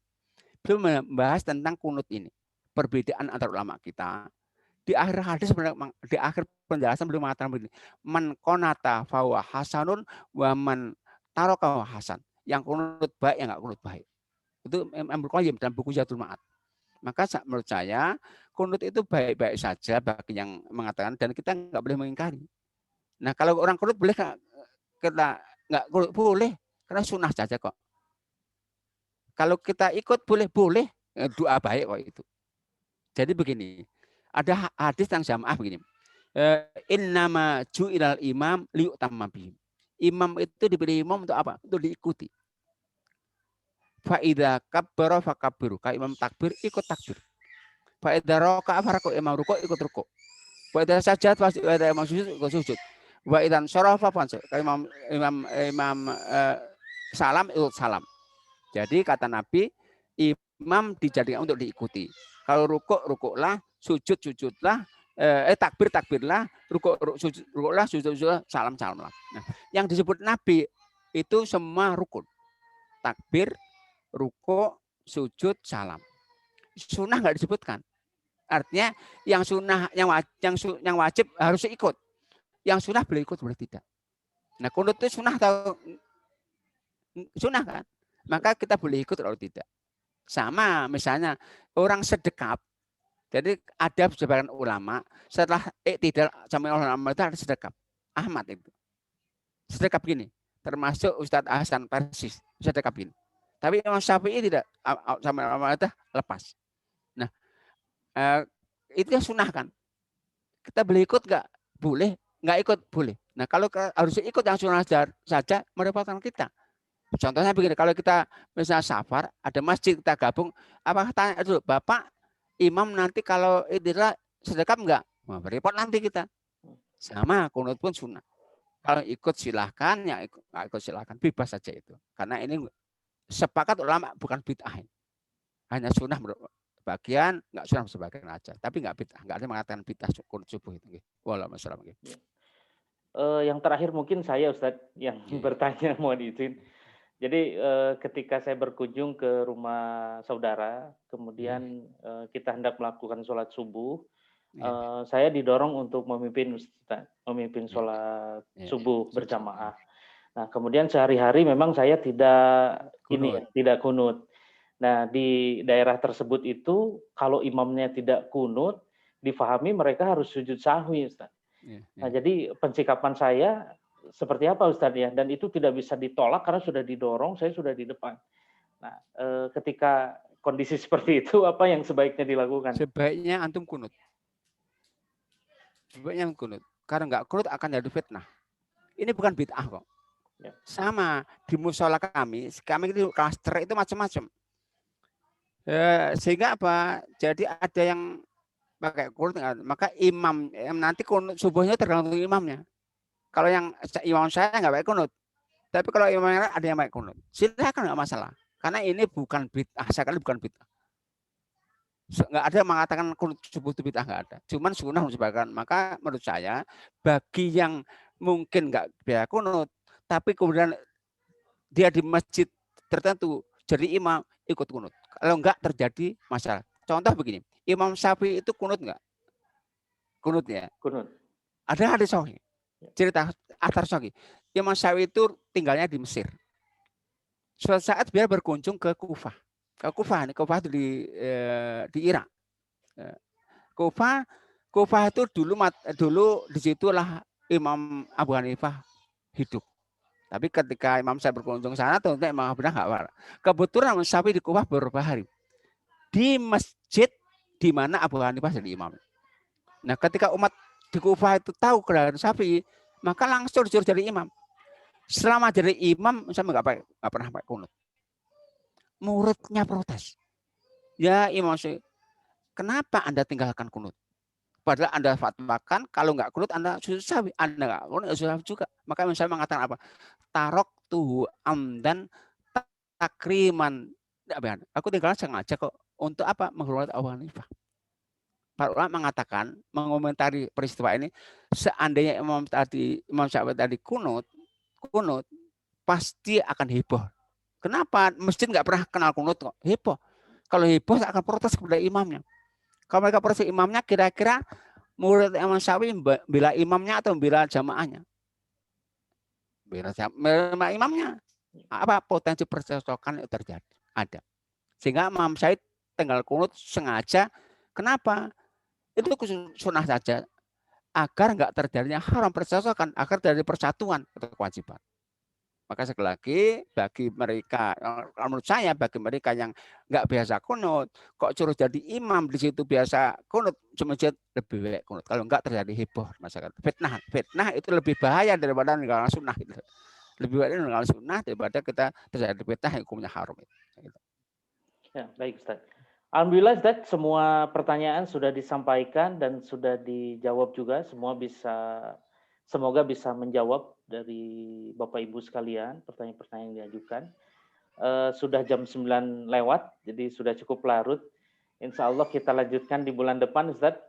Beliau membahas tentang kunut ini. Perbedaan antara ulama kita. Di akhir hadis, di akhir penjelasan beliau mengatakan begini, man qanata fahuwa hasanun wa man taraka hasan. Yang kunut baik, yang enggak kunut baik. Itu Ibnu Qayyim dalam buku Zadul Ma'ad. Maka menurut saya kunut itu baik-baik saja bagi yang mengatakan, dan kita nggak boleh mengingkari. Nah, kalau orang kunut boleh kita nggak kunut boleh, karena sunnah saja kok. Kalau kita ikut boleh doa baik kok itu. Jadi begini, ada hadis yang jamaah begini. Innama ju'ilal imam liyutamma bihim. Imam itu dipilih imam untuk apa? Untuk diikuti. Fa'idha kabbara fakabbiru. Kalau imam takbir, ikut takbir. Fa'idha roka'a farakuk, imam rukuk, ikut rukuk. Fa'idha sajad, fa'idha imam sujud, ikut sujud. Wa'idhan syarafa fansuk. Kalau imam salam, ikut salam. Jadi kata Nabi, imam dijadikan untuk diikuti. Kalau rukuklah, sujudlah, takbirlah, rukuklah, sujudlah, salamlah. Nah, yang disebut Nabi itu semua rukun. Takbir, rukuk, sujud, salam. Sunnah nggak disebutkan. Artinya yang sunnah, yang wajib harus ikut. Yang sunnah boleh ikut, boleh tidak. Nah, kunut itu sunnah atau sunnah kan? Maka kita boleh ikut atau tidak. Sama misalnya orang sedekap. Jadi ada sebagian ulama setelah tidak sama ulama itu ada sedekap. Ahmad itu. Sedekap gini. Termasuk Ustadz Hasan Persis sedekap gini. Tapi Imam Syafi'i tidak, sama ulama itu lepas. Nah, itu yang sunnah kan. Kita boleh ikut nggak? Boleh. Nggak ikut? Boleh. Nah, kalau harus ikut yang sunnah saja merepotkan kita. Contohnya begini, kalau kita misalnya safar, ada masjid kita gabung, apakah tanya dulu, Bapak imam nanti kalau idillah sedekap enggak? Wah, repot nanti kita. Sama kunut pun sunnah. Kalau ikut silahkan, ya ikut, nggak ikut silahkan, bebas saja itu. Karena ini sepakat ulama bukan bid'ah. Hanya sunnah bagian, nggak sunnah sebagian aja. Tapi nggak bid'ah, nggak ada yang mengatakan bid'ah kunut subuh itu. Waalaikumsalam. Yang terakhir mungkin saya Ustadz yang bertanya, mohon izin. Jadi ketika saya berkunjung ke rumah saudara, kemudian kita hendak melakukan sholat subuh, saya didorong untuk memimpin sholat subuh berjamaah. Nah, kemudian sehari-hari memang saya tidak tidak kunut. Nah, di daerah tersebut itu kalau imamnya tidak kunut, difahami mereka harus sujud sahwi, Ustaz. Nah, jadi pensikapan saya seperti apa Ustaz ya? Dan itu tidak bisa ditolak karena sudah didorong, saya sudah di depan. Nah, ketika kondisi seperti itu, apa yang sebaiknya dilakukan? Sebaiknya antum kunut. Karena nggak kunut akan jadi fitnah. Ini bukan bid'ah kok. Ya. Sama di musola kami itu klaster itu macam-macam. Sehingga apa? Jadi ada yang pakai kunut, maka imam nanti kunut subuhnya tergantung imamnya. Kalau yang imam saya nggak pakai kunut, tapi kalau imamnya ada yang pakai kunut, silakan, nggak masalah. Karena ini bukan bid'ah, sekali bukan bid'ah. Nggak ada yang mengatakan kunut subuh itu bid'ah, nggak ada. Cuman sunnah sebagian. Maka menurut saya bagi yang mungkin nggak biasa kunut, tapi kemudian dia di masjid tertentu jadi imam, ikut kunut. Kalau nggak terjadi masalah. Contoh begini, Imam Syafi'i itu kunut nggak? Kunut ya. Kunut. Ada sahih. Cerita atar sahih. Imam Syafi'i itu tinggalnya di Mesir. Suatu saat dia berkunjung ke Kufah. Kufah itu di Irak. Kufah itu dulu disitulah Imam Abu Hanifah hidup. Tapi ketika Imam saya berkunjung sana, tentunya Imam Abu Hanifah nggak. Kebetulan Imam Syafi'i di Kufah beberapa hari di masjid di mana Abu Hanifah jadi imam. Nah, ketika umat di Kufah itu tahu keadaan Syafi'i, maka langsung disuruh jadi imam. Selama jadi imam, saya nggak pernah pakai kunut. Muridnya protes. Ya Imam Syafi'i, kenapa Anda tinggalkan kunut? Padahal Anda fatwakan kalau nggak kunut Anda sujud sahwi, Anda nggak kunut sujud juga. Maka Imam Syafi'i mengatakan apa? Tarok tuh amdan takriman. Aku tinggal sengaja kok untuk apa? Menghormati Abu Hanifah. Para ulama mengatakan, mengomentari peristiwa ini, seandainya Imam Syafi'i tadi kunut pasti akan heboh. Kenapa? Masjid nggak pernah kenal kunut kok. Heboh. Kalau heboh akan protes kepada imamnya. Kalau mereka protes imamnya, kira-kira murid Imam Syafi'i bela imamnya atau bela jamaahnya? Bela imamnya. Apa potensi percocokan itu terjadi? Ada. Sehingga Imam Syafi'i tinggal kunut sengaja. Kenapa? Itu sunnah saja. Agar nggak terjadinya haram percocokan, agar terjadi persatuan, itu kewajiban. Maka sekali lagi bagi mereka, menurut saya bagi mereka yang nggak biasa kunut, kok suruh jadi imam di situ biasa kunut, cuma lebih baik kunut. Kalau nggak terjadi heboh masyarakat. Fitnah itu lebih bahaya daripada meninggalkan sunnah. Gitu. Lebih baik meninggalkan sunnah daripada kita terjadi fitnah yang hukumnya haram. Gitu. Ya, baik Ustaz. Alhamdulillah Ustaz, semua pertanyaan sudah disampaikan dan sudah dijawab juga. Semoga bisa menjawab dari Bapak Ibu sekalian pertanyaan-pertanyaan yang diajukan. Sudah jam 9 lewat, jadi sudah cukup larut. Insya Allah kita lanjutkan di bulan depan Ustaz.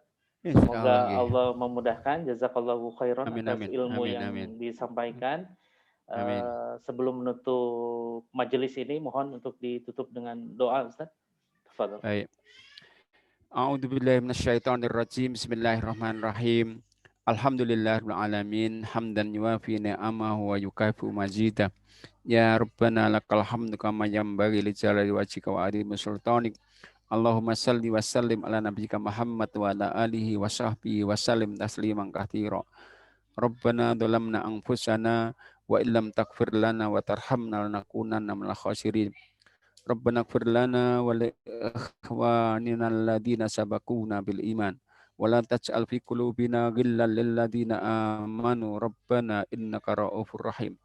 Semoga Allah memudahkan. Jazakallahu khairan atas ilmu yang disampaikan. Sebelum menutup majelis ini, mohon untuk ditutup dengan doa Ustaz. Tafadhol. Baik. A'udzubillahi minasyaitonirrajim. Bismillahirrahmanirrahim. Alhamdulillahirabbil alamin, hamdan yuwafi ni'amahu wa yukafi'u mazidah. Ya Rabbana lakal hamdu kama yanbaghi li jalali wajhika wa azimi sultanik. Allahumma salli wa sallim ala nabiyyika Muhammad wa ala alihi wa sahbihi wa sallim tasliman katsira. Rabbana dhalamna anfusana wa illam taghfir lana wa tarhamna lanakunanna minal khasirin. Rabbana ighfir lana wa li ikhwanina alladziina sabaquna bil iman wa la taj'al fi qulubina ghillan lil ladziina amanu rabbana innaka ra'ufur rahim.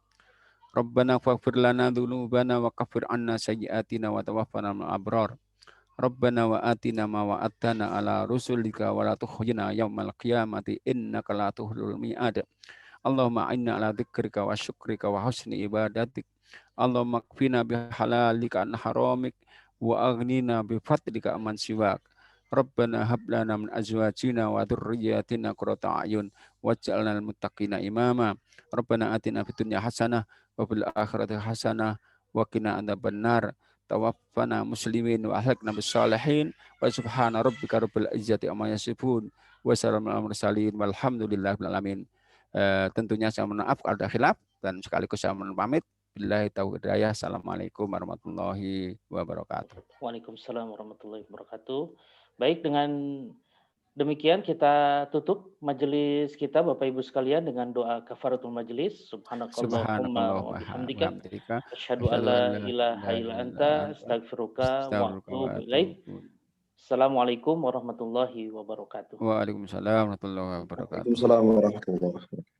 Rabbana faghfir lana dzunubana wa kaffir 'anna sayyi'atina wa tawaffana ma'al abrar. Rabbana wa atina ma wa'adtana ala rusulika wa la tukhzina yaumal qiyamati innaka la tuhlul mi'ad. Allahumma inna ala dzikrika wa syukrika wa husni ibadatik. Allahumma kfina bihalalika an haramik wa aghnina bi fadlika amman siwak. Rabbana hab lana min azwajina wa dzurriyyatina qurrata a'yun waj'alna lil muttaqina imama. Rabbana atina fid dunya hasanah wa fil akhirati hasanah wa qina adzabannar. Tawaffana muslimin wa ahlakna bis salihin wa subhana rabbika rabbil izzati amma yasifun wa salamun alal mursalin walhamdulillahi rabbil alamin. Tentunya saya mohon maaf kalau ada khilaf dan sekaligus saya mohon pamit. Billahi taufiq hidayah. Assalamualaikum warahmatullahi wabarakatuh. Waalaikumsalam warahmatullahi wabarakatuh. Baik, dengan demikian kita tutup majelis kita Bapak Ibu sekalian dengan doa kafaratul majelis. Subhanakallahumma wa bihamdika asyhadu an la ilaha illa anta astaghfiruka wa atubu ilaik. Assalamualaikum warahmatullahi wabarakatuh. Waalaikumsalam warahmatullahi wabarakatuh. Waalaikumsalam warahmatullahi wabarakatuh.